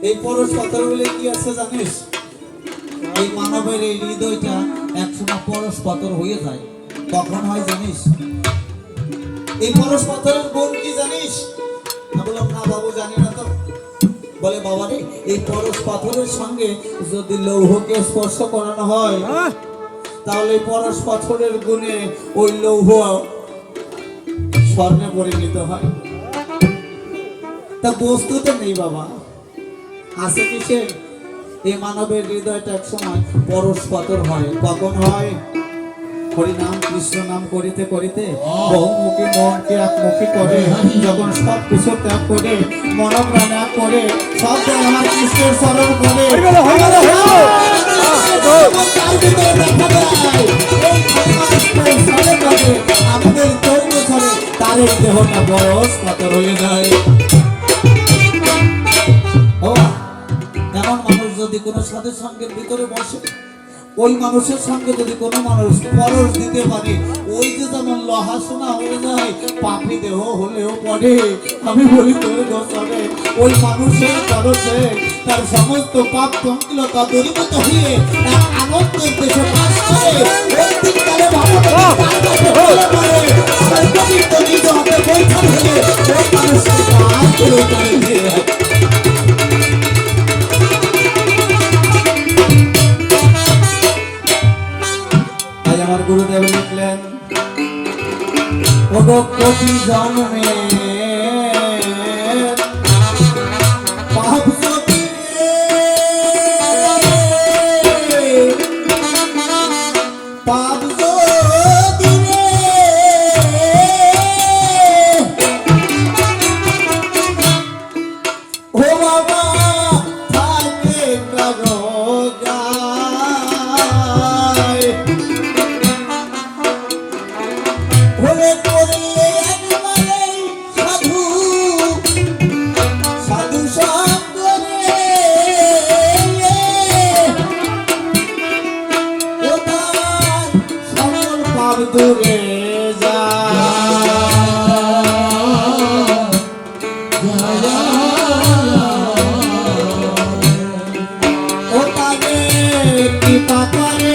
এই পরশ পাথর বলে কি আছে জানিস? এই মানবের এই হৃদয়টা একসময় পরশ পাথর হয়ে যায়, কখন হয় জানিস? এই পরশ পাথরের গুণ কি জানিস? আমি বললাম না বাবু জানি না তো। বলে বাবা রে এই পরশ পাথরের সঙ্গে যদি লৌহকে স্পর্শ করানো হয় তাহলে পরশ পাথরের গুণে ওই লৌহ স্বর্ণে পরিণত হয়। তা বস্তু তো নেই বাবা, আছে কিসে? এই মানবের হৃদয়টা এক সময় পরশ পাথর হয়। কখন হয়? হরিনাম কৃষ্ণ নাম করিতে করিতে বহুমুখী মনকে একমুখী করে, যখন সব কিছু ত্যাগ করে মনপ্রাণ এক করে সব আমার কৃষ্ণের স্মরণ করে আমাদের চৌক ছড়ে, তার এই দেহটা পরশ পাথর হয়ে যায়। এমন মানুষ যদি কোনো সাধু সঙ্গের ভিতরে বসে, ওই মানুষের সঙ্গে যদি কোনো মানুষ পরশ দিতে পারে, ওই যে যেমন লহা সোনা হয়ে যায়, পাপি দেহ হলেও পড়ে। আমি বলি তোর দোষে ওই মানুষের পরশে তার সমস্ত পাপ চঞ্চলতা দূরীভূত হয়ে তার আনন্দের দেশে বাস করে। অন্তিমকালে নিজ হাতে বৈঠক হয়ে ওই মানুষকে কাজ করে দিয়ে রাখে। আমার গুরুদেব লিখলেন, ওগো কোটি জন্মে পাপ যদি পাপ যদি ও বাবা থাকে গায় হলে করলে একবারে সাধু সাধু সঙ্গরে কোথায় সকল পাপ দূরে ও তাকে কৃপা করে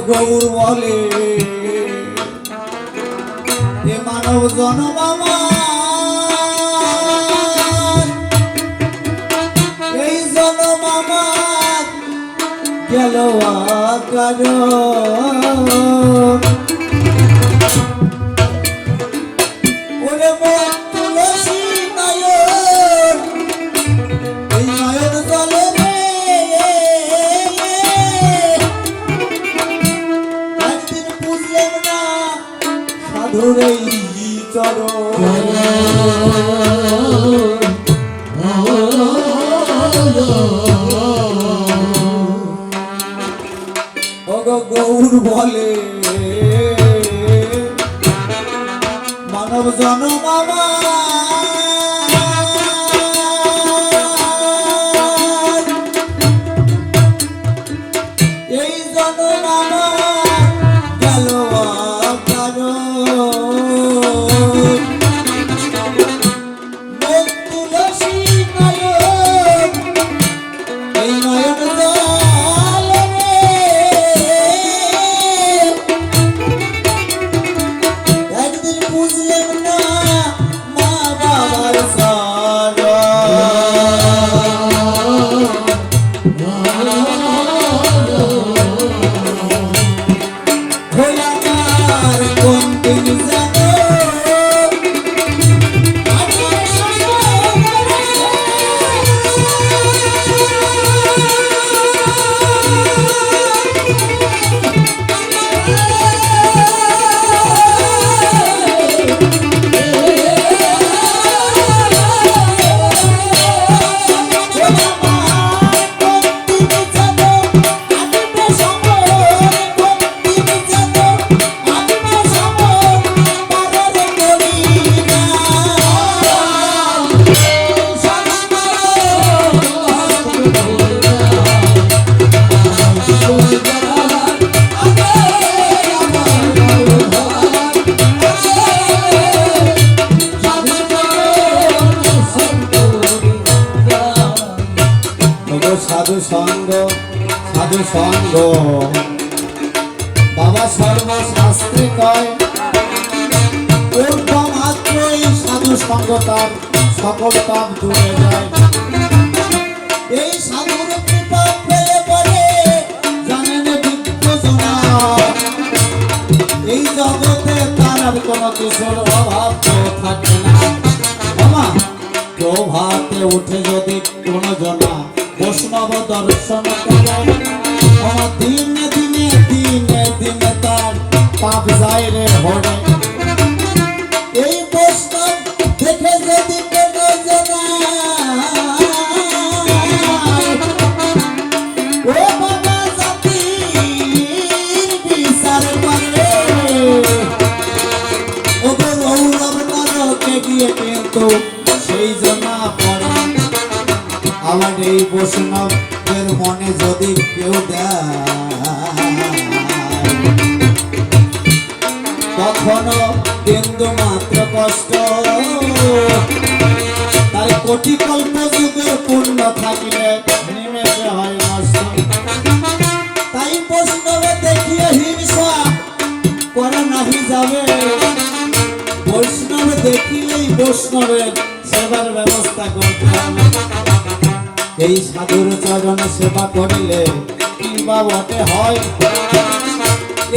গৌর বলে এ মানব জনম আমার, এই জনম আমার গেল আকার। ওরে মন তুলসী নয়ন, এই নয়ন জলে সাধুরে গৌর বলে মানব জনম আমার, এই জনম আমার গেল সাধু সঙ্গ বাবা সর্বশাস্ত্রে কয় অল্প মাত্রই সাধু সঙ্গ তার সকল পাপ দূরে যায়। এই সাধুর কৃপা পেলে পরে জানেন বিজ্ঞজনা এই জগতে তার আর কোনো কিছুর অভাব তো থাকে না। বাবা প্রভাতে উঠে যদি কোনো জনা বৈষ্ণব দর্শন করে আমার দিনে দিনে দিনে দিনে তার পাপ যায় রে ভরে। এই বৈষ্ণব দেখে যদি কোনো জনা ও বাবা জাতির বিচার করে ও গৌরব নরকে গিয়ে কিন্তু সেই জনা পড়ে। আমার এই বৈষ্ণবের মনে যদি কেউ দেয় কখনো বিন্দু মাত্র কষ্ট তাই কোটি কল্প যুগের পূর্ণ থাকিলে নিমেষে হয় নষ্ট। তাই বৈষ্ণবে দেখিয়ে হিংসা করা নাহি যাবে। বৈষ্ণব দেখিলেই বৈষ্ণবের সেবার ব্যবস্থা করতে হবে। এই সাধুর চরণ সেবা করিলে কিংবা বটে হয়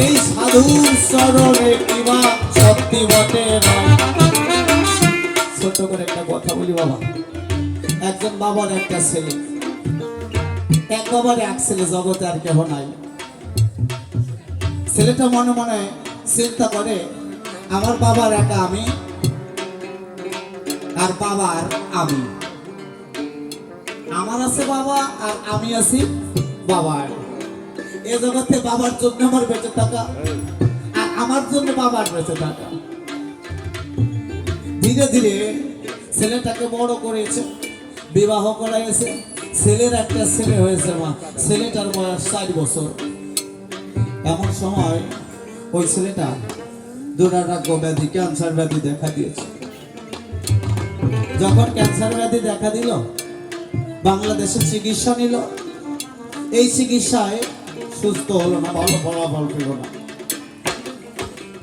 এই সাধুর চরণে কিংবা সত্যি বটে নয়। ছোট করে একটা কথা বলি বাবা, একজন বাবার একটা ছেলে, এক বাবার এক ছেলে, জগতে আর কেহ নাই। ছেলেটা মনে মনে চিন্তা করে আমার বাবার একা আমি আর বাবার আমি, আমার আছে বাবা আর আমি আছি বাবার। এ জগতে বাবার জন্য আমার বেঁচে থাকা আর আমার জন্য বাবার বেঁচে থাকা। ধীরে ধীরে ছেলেটাকে বড় করেছে, বিবাহ করাইছে, ছেলের একটা ছেলে হয়েছে মা, ছেলেটার বয়স 4 বছর। এমন সময় ওই ছেলেটা দুরারোগ্য ব্যাধি, ক্যান্সার ব্যাধি দেখা দিয়েছে। যখন ক্যান্সার ব্যাধি দেখা দিল বাংলাদেশে চিকিৎসা নিল, এই চিকিৎসায় সুস্থ হলো না, ভালো ফলাফল পেল না।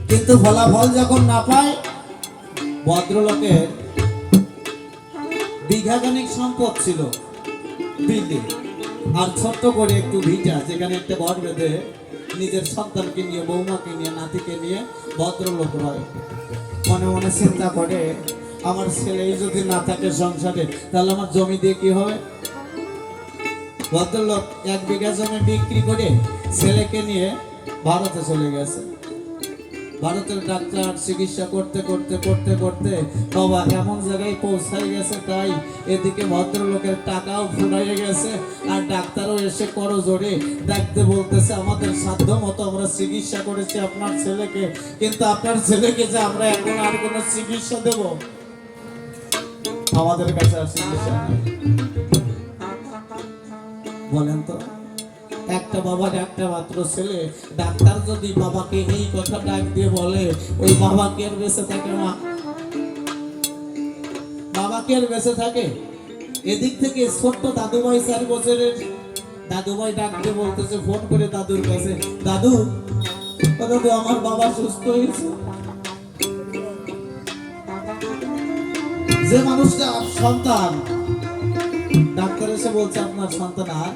কিন্তু ফলাফল যখন না পায়, ভদ্রলোকের বিঘাখানিক সম্পদ ছিল বিল্ডিং আর ছোট্ট করে একটু ভিটা, যেখানে একটা ঘর বেঁধে নিজের সন্তানকে নিয়ে, বৌমাকে নিয়ে, নাতিকে নিয়ে ভদ্রলোক রয়। মনে মনে চিন্তা করে আমার ছেলেই যদি না থাকে সংসারে তাহলে আমার জমি দিয়ে কি হবে। ভদ্রলোক 1 বিঘা জমি বিক্রি করে ছেলেকে নিয়ে ভারতে চলে গেছে। ভারতের ডাক্তার চিকিৎসা করতে করতে করতে করতে বাবা এমন জায়গায় পৌঁছাই গেছে, তাই এদিকে ভদ্রলোকের টাকাও ফুরাইয়ে গেছে আর ডাক্তারও এসে করজোড়ে ডাকতে বলতেছে আমাদের সাধ্য মতো আমরা চিকিৎসা করেছি আপনার ছেলেকে, কিন্তু আপনার ছেলেকে যে আমরা এখন আর কোনো চিকিৎসা দেব, আমাদের কাছে আর চিকিৎসা নেই। বলেন তো, একটা বাবার একটা মাত্র ছেলে, ডাক্তার যদি বাবাকে এই কথা ডাক দিয়ে বলে ওই বাবা কি আর বেঁচে থাকে? মা বাবা কি আর বেঁচে থাকে? এদিক থেকে ছোট্ট দাদুভাই 4 বছরের দাদুভাই ডাক দিয়ে বলতেছে ফোন করে দাদুর কাছে, দাদু দাদু আমার বাবা সুস্থ হয়েছে। যে মানুষটা সন্তান, ডাক্তার এসে বলছে আপনার সন্তান আর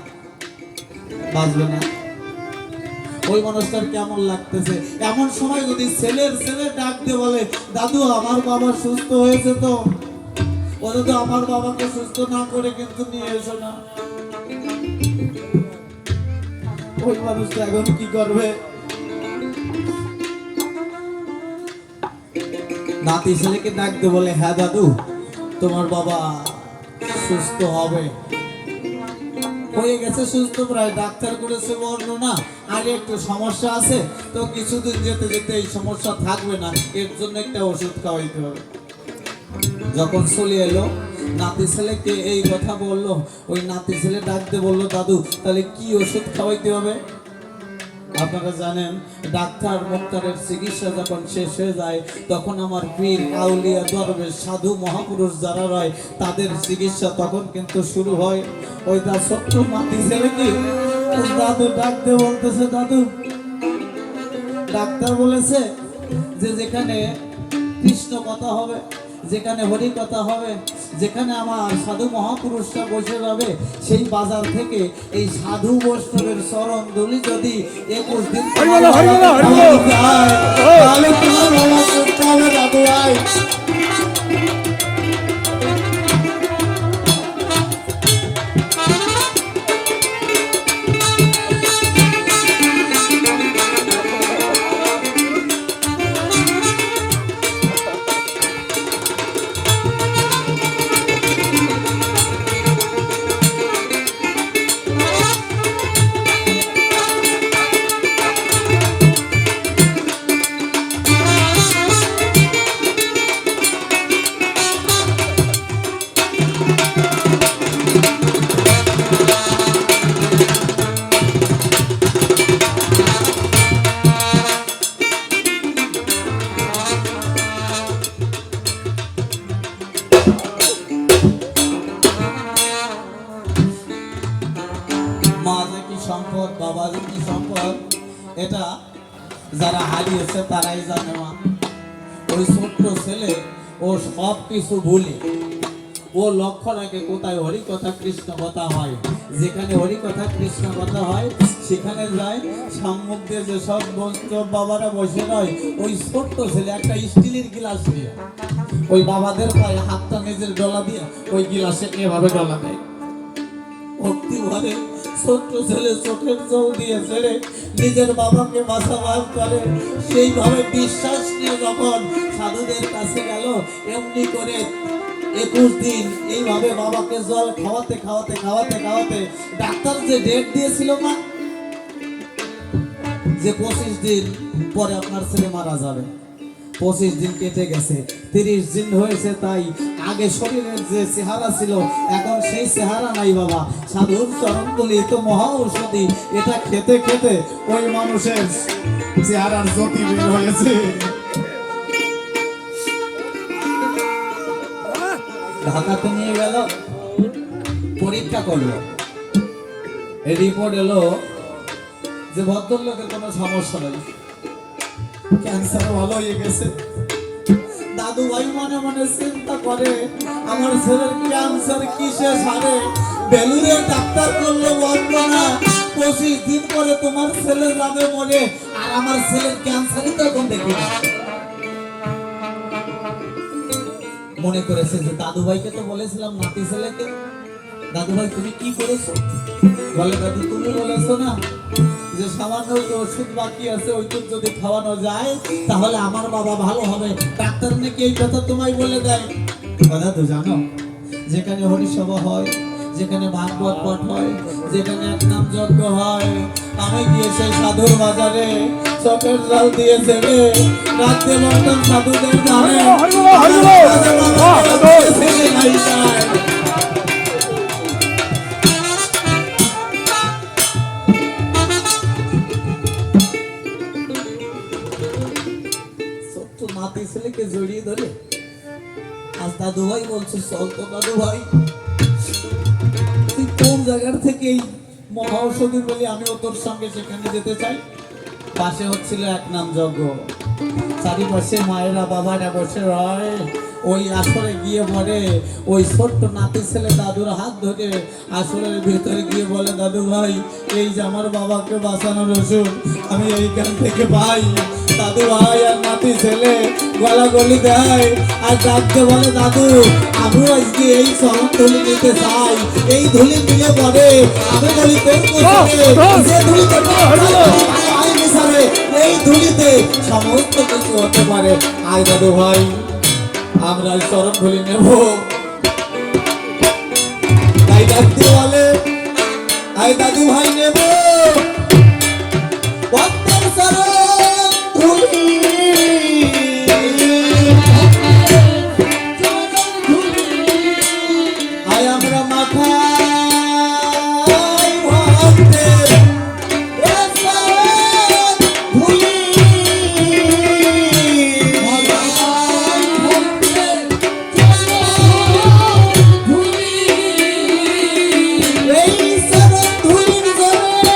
বাঁচবে না, ওই মানুষটার কেমন লাগতেছে? এমন সময় যদি ছেলের ছেলে ডাক দিয়ে বলে দাদু আমার বাবা সুস্থ হয়েছে, তো বলে তো আমার বাবাকে সুস্থ না করে কিন্তু নিয়ে এসো না, ওই মানুষটা এখন কি করবে? নাতি ছেলেকে ডাক দিয়ে বলে হ্যাঁ দাদু তোমার বাবা সুস্থ হবে, হয়ে গেছে সুস্থ প্রায়, ডাক্তার করেছে বর্ণনা, আগে একটু সমস্যা আছে, তো কিছুদিন যেতে যেতে এই সমস্যা থাকবে না, এর জন্য একটা ওষুধ খাওয়াইতে হবে। যখন চলে এলো নাতি ছেলেকে এই কথা বললো, ওই নাতি ছেলে ডাক দিয়ে বললো দাদু তাহলে কি ওষুধ খাওয়াইতে হবে? আপনারা জানেন ডাক্তার মুক্তারের চিকিৎসা যখন শেষ হয়ে যায় তখন আমার পীর আউলিয়া দরবেশ সাধু মহাপুরুষ যারা রয় তাদের চিকিৎসা তখন কিন্তু শুরু হয়। ওই তার ছোট্ট নাতি ছেলেকে দাদু ডাকতে বলতেছে, দাদু ডাক্তার বলেছে যে যেখানে কৃষ্ণ কথা হবে, যেখানে হরি কথা হবে, যেখানে আমার সাধু মহাপুরুষরা বসে যাবে, সেই বাজার থেকে এই সাধু বৈষ্ণবের চরণ ধুলি যদি 21 দিন তাহলে তোমার বাবা করতে হবে দাদু ভাই। মা যে কি সম্পদ, বাবা যে কি সম্পদ, এটা যারা হারিয়েছে তারাই জানে। মা ওই ছোট্ট ছেলে ও সব কিছু ভুলে ও লক্ষ্য রাখে কোথায় হরি কথা কৃষ্ণ কথা হয়, যেখানে হরি কথা কৃষ্ণ কথা হয় সেখানে যায়। সম্মুখ দিয়ে যেসব বৈষ্ণব বাবারা বসে রয়, ওই ছোট্ট ছেলে একটা স্টিলের গিলাস দিয়ে ওই বাবাদের পায়ে হাতটা নিজের ডলা দিয়ে ওই গিলাসে এভাবে ডলা দেয়। ভক্তি ভরে ছোট্ট ছেলে চোখের জল দিয়ে ছেড়ে নিজের বাবাকে বাঁচাবার করে। সেইভাবে বিশ্বাস নিয়ে যখন সাধুদের কাছে গেল, এমনি করে 21 দিন এইভাবে বাবাকে জল খাওয়াতে খাওয়াতে খাওয়াতে খাওয়াতে ডাক্তার যে ডেট দিয়েছিল না, যে 25 দিন পরে আপনার ছেলে মারা যাবে, 25 দিন কেটে গেছে, 30 দিন হয়েছে। তাই আগে শরীরের যে চেহারা ছিল এখন সেই চেহারা নাই বাবা। সাধুর চরণগুলি তো মহা ঔষধি, এটা খেতে খেতে ওই মানুষের চেহারার জ্যোতি বের হয়েছে। ঢাকাতে নিয়ে গেল, পরীক্ষা করলো, রিপোর্ট এলো যে ভদ্রলোকের কোনো সমস্যা নেই, ক্যান্সার ভালো হয়ে গেছে। দাদু ভাই মনে মনে চিন্তা করে, আমার ছেলের ক্যান্সার কিসে সারে? বেলুরে ডাক্তার করলো বর্ণনা, 25 দিন পরে তোমার ছেলে যাবে মরে, আর আমার ছেলের ক্যান্সারই তো এখন দেখি না। মনে করেছে যে দাদু ভাইকে তো বলেছিলাম নাতি ছেলেকে, দাদু ভাই তুমি কি করেছো? বলে দাদু তুমি বলেছো না যে সামান্য ওষুধ বাকি আছে, ওইটুক যদি খাওয়ানো যায় তাহলে আমার বাবা ভালো হবে। ডাক্তার নাকি এই কথা তোমায় বলে দেয়। দাদু জানো, যেখানে হরিসভা হয়, যেখানে ভাগবত পাঠ হয়, যেখানে এক নাম যজ্ঞ হয়, আমি গিয়ে সেই সাধুর বাজারে চোখের জল দিয়ে ছেড়ে রাখতে পারতাম সাধুদের ধারে। নাতি ছেলেকে জড়িয়ে ধরে আজ দাদু ভাই বলছে, চল তো দাদু ভাই, তুই কোন জায়গার থেকে এই মহা ঔষধি বলি আমিও তোর সঙ্গে সেখানে যেতে চাই। পাশে হচ্ছিল এক নাম যজ্ঞ, চারিপাশে মায়েরা বাবারা বসে রয়। ওই আসরে গিয়ে পড়ে ওই ছোট্ট নাতি ছেলে দাদুর হাত ধরে আসরের ভিতরে গিয়ে বলে, দাদু ভাই এই যে আমার বাবাকে বাঁচানোর ওষুধ আমি এইখান থেকে পাই। দাদু ভাই আর নাতি ছেলে গলাগলি দেয় আর ডাকতে বলে, দাদু আমি আজকে এই চরণ ধুলি নিতে চাই। এই ধুলি নিলে পরে আমি বলি এই ধুলিতে সমস্ত কিছু হতে পারে। আয় দাদু ভাই আমরা চরণ ধুলি নেব। তাই ডাকতে বলে, আয় দাদু ভাই নেব ভক্তের চরণ ধুলি। আয় আমরা মাথায় ভক্তের ধুলি। এই চরণ ধুলির জন্য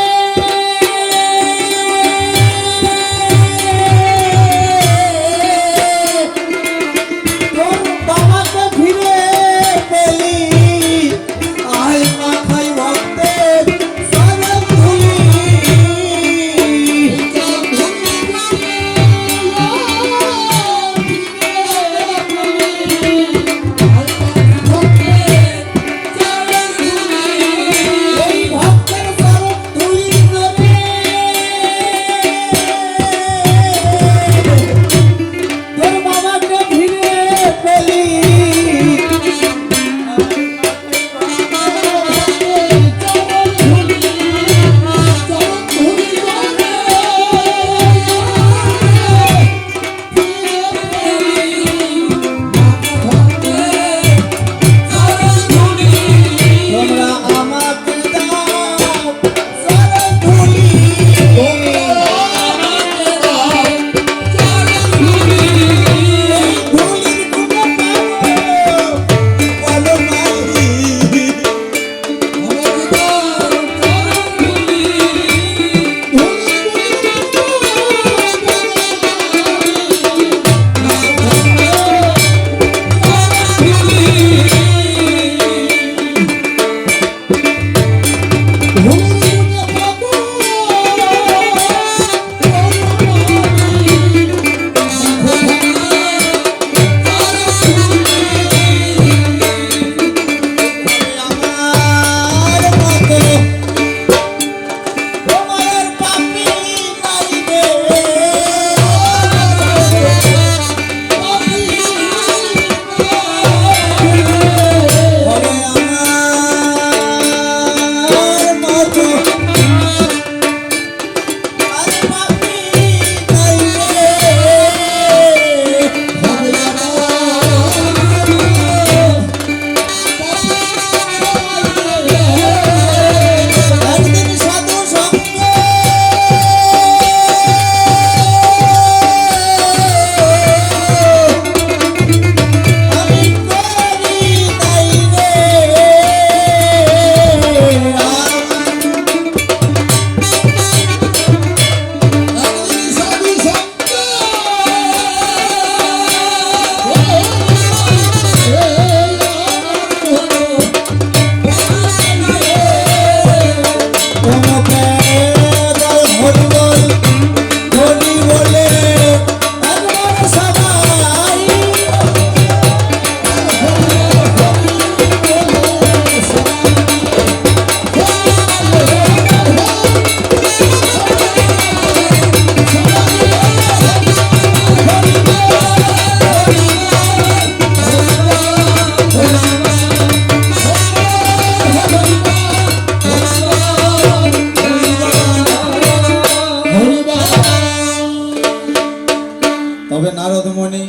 তবে নারদমণি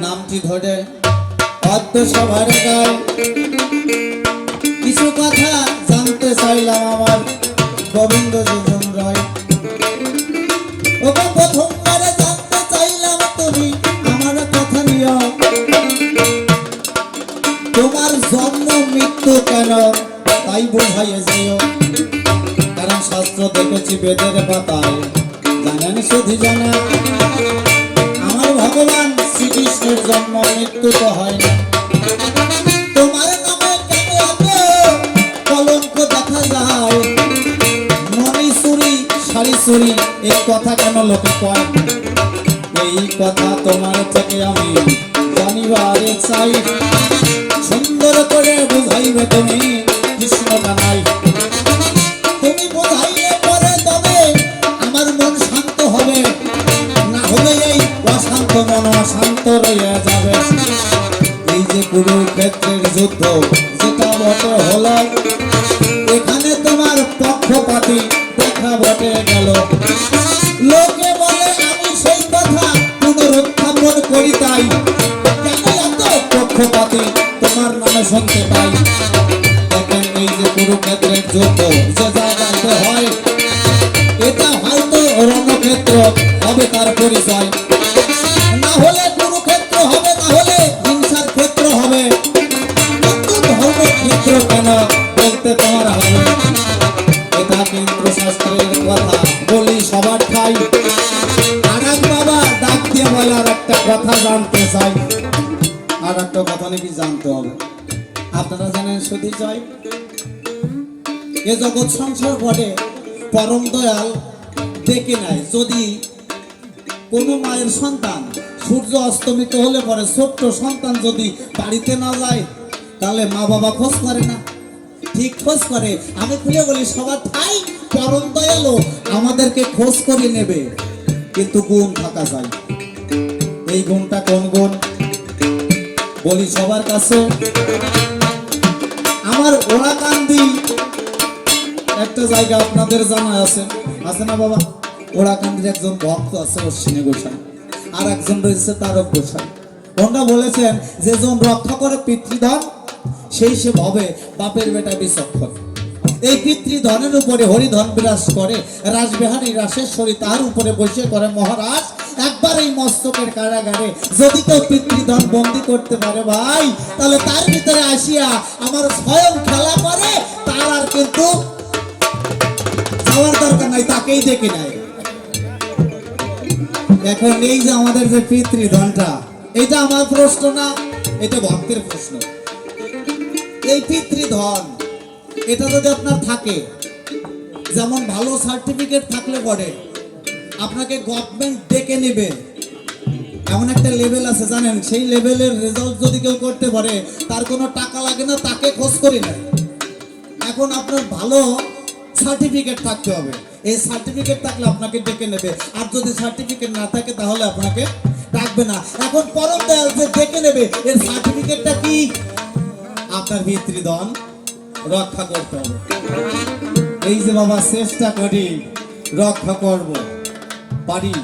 নামটি ধরে অদ্য সভার গায়ে কিছু কথা জানতে চাইলাম আমার গোবিন্দ যোজন রায়। ওকে প্রথমবারে জানতে চাইলাম তুমি আমার কথা নিও, তোমার জন্ম মৃত্যু কেন তাই বোঝাইয়ে যেও। কারণ শাস্ত্র দেখেছি বেদের পাতায়, জানেন শুধু জানা আমার ভগবান শ্রীকৃষ্ণের জন্ম মৃত্যু তো হয় না। তোমার নামে কেন এত কলঙ্ক দেখা যায়, মনি চুরি শাড়ি চুরি এই কথা কেন লোকে কয়। এই কথা তোমার থেকে আমি জানিবারে চাই, সুন্দর করে বুঝাইবে তুমি কৃষ্ণ কানাই। তুমি বোঝাইলে পরে তবে আমার মন শান্ত হবে, না হলে এই অশান্ত মন অশান্ত রইয়া যাবে। এই যে কুরুক্ষেত্রের যুদ্ধ যেটা বটে হলো, এখানে তোমার পক্ষপাতী দেখা বটে গেল। লোকে বলে আমি সেই কথা পুনরুত্থাপন করি, তাই কেন এত পক্ষপাতী তোমার নামে শুনতে পাই। দেখেন এই যে কুরুক্ষেত্রের যুদ্ধ যে জায়গাতে হয়, এটা হয়তো রণক্ষেত্র হবে তার পরিচয়, না হলে কুরুক্ষেত্র হবে, না হলে হিংসার ক্ষেত্র হবে। কিন্তু ধর্মক্ষেত্র কেন বলতে তোমার হবে, এটা কিন্তু শাস্ত্রের কথা বলি সবার ঠাই। আর এক বাবা ডাক দিয়ে বলে আর একটা কথা জানতে চাই, আর একটা কথা নাকি জানতে হবে। আপনারা জানেন শুধু জয় এ জগৎ সংসার পরে পরম দয়াল ডেকে নেয়। যদি কোনো মায়ের সন্তান সূর্য অস্তমিত হলে পরে ছোট্ট সন্তান যদি বাড়িতে না যায়, তাহলে মা বাবা খোঁজ করে না, ঠিক খোঁজ করে। আমি খুলে বলি সবার ঠাই পরম দয়ালু আমাদেরকে খোঁজ করে নেবে, কিন্তু গুণ থাকা যায়। এই গুণটা কোন গুণ বলি সবার কাছে। আমার ওড়াকান্দি একটা জায়গা আপনাদের জানা আছে, আছে না বাবা? ওড়াকান্দির একজন ভক্ত আছে অশ্বিনী গোসাই, আর একজন রয়েছে তারক গোসাই। ওনারা বলেছেন যে জন রক্ষা করে পিতৃধন সেই সে ভবে বাপের বেটা বিচক্ষণ। এই পিতৃধনের উপরে হরিধন বিরাজ করে, রাসবিহারী রাসেশ্বরী তার উপরে বসে করে মহারাজ। একবার এই মস্তকের কারাগারে যদি কেউ পিতৃধন বন্দি করতে পারে ভাই, তাহলে তার ভিতরে আসিয়া আমার স্বয়ং খেলা করে, তার আর কিন্তু যাওয়ার দরকার নাই, তাকেই দেখে নেয়। এখন এই যে আমাদের যে পিতৃধনটা, এটা আমার প্রশ্ন না, এটা ভক্তের প্রশ্ন। এই পিতৃধন এটা যদি আপনার থাকে, যেমন ভালো সার্টিফিকেট থাকলে পরে আপনাকে গভর্নমেন্ট ডেকে নেবে, এমন একটা লেভেল আছে জানেন, সেই লেভেলের রেজাল্ট যদি কেউ করতে পারে তার কোনো টাকা লাগে না, তাকে খোঁজ করি না। এখন আপনার ভালো সার্টিফিকেট থাকতে হবে, এই সার্টিফিকেট থাকলে আপনাকে ডেকে নেবে, আর যদি সার্টিফিকেট না থাকে তাহলে আপনাকে ডাকবে না। এখন পরম দয়াল যে ডেকে নেবে, এর সার্টিফিকেটটা কি? আপনার পিতৃধন রক্ষা করতে হবে। এই যে বাবা চেষ্টা করি রক্ষা করব, পারি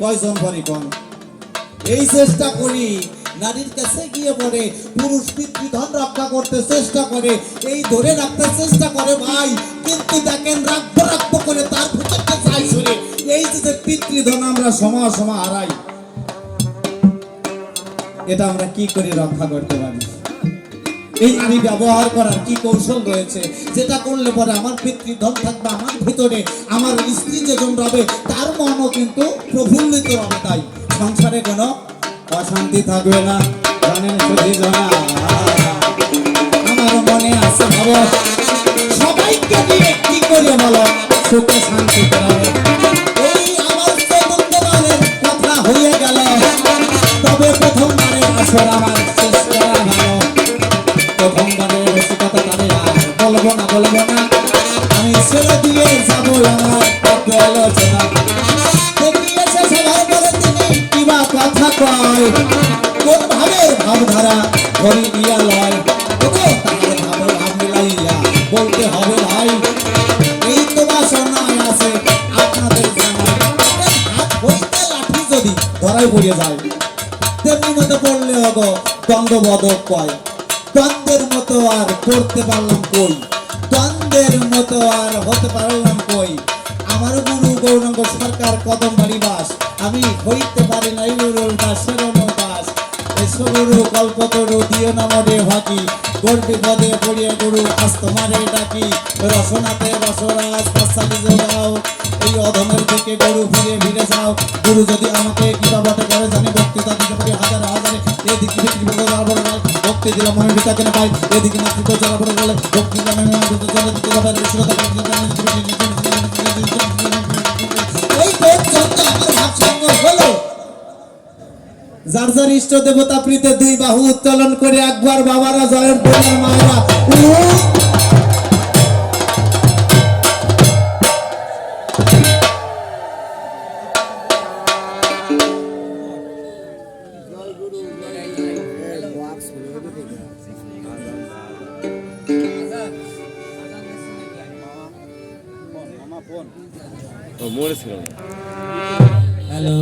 কয়জন পারি কোন? এই চেষ্টা করি নারীর কাছে গিয়ে পড়ে পুরুষ পিতৃধন রক্ষা করতে চেষ্টা করে, এই ধরে রাখতে চেষ্টা করে ভাই, কিন্তু দেখেন রাখবো রাখবো করে তার ভিতরটা চাই শুনে এই যে পিতৃধন আমরা সময় সময় হারাই, এটা আমরা কি করে রক্ষা করতে পারি? এই নারী ব্যবহার করার কি কৌশল রয়েছে, যেটা করলে পরে আমার পিতৃধন থাকবে আমার ভিতরে, আমার স্ত্রী যেজন রবে তার মনও কিন্তু প্রফুল্লিত হবে, তাই সংসারে কোনো অশান্তি থাকবে না। জানেন শুধু জানা আমার মনে আছে ভাবো, সবাইকে নিয়ে কি করে বলো সুখে শান্তি করাবে। এই আমার চতুর্থবারের কথা হয়ে গেল, তবে প্রথমবারের আসর আমার শেষ করা ভালো। প্রথমবারের রসিকতা তারে আর বলবো না, আমি ছেড়ে দিয়ে যাবো আমার তত্ত্ব আলোচনা। দেখিয়েছে সবার বলে তিনি কিবা কথা কয়, কোন ভাবের ভাবধারা ধরি দিয়া লয়, তাহার ভাবের ভাব মিলাইয়া বলতে হবে ভাই। এই তো বাসনায় আছে আপনাদের জানা, হাত হইতে লাঠি যদি ধরাই পড়ে যায়। তেমনি মতো পড়লে হগো দ্বন্দ্ববোধক কয়, দ্বন্দ্বের মতো আর পড়তে পারলাম কই, দ্বন্দ্বের মতো আর হতে পারলাম কই। আমার গুরু গৌরাঙ্গ সরকার কদম বাড়ি বাস, আমি হইতে পারি নাই গুরুর দাসের দাস। এসো গুরু কল্পতরু দিও না মরে ফাঁকি, গর্বি পদে পড়িয়া গুরু আজ তোমারে ডাকি। রসনাতে রসরাজ পাশালি যোগাও, এই অধমের দিকে গরু ফিরে ফিরে যাও। গুরু যদি আমাকে কিবা বটে করে জানি, বক্তৃতা দিতে পারি হাজারে হাজারে। এদিকে বিক্রি বড় বড় গাল, ভক্তি দিলাম মনে ভিতা কেন পাই। এদিকে মাতৃত্ব যারা বড় গেলে ভক্তি দিলাম আমি মাতৃত্ব জলে দিতে হবে বিশ্বতা। এই পর্যন্ত আমার ভাব সঙ্গ হলো। যার যার ইষ্ট দেবতা প্রীতে দুই বাহু উত্তোলন করে একবার বাবারা জয়ের বোনের মায়েরা ও মরেছিল না। হ্যালো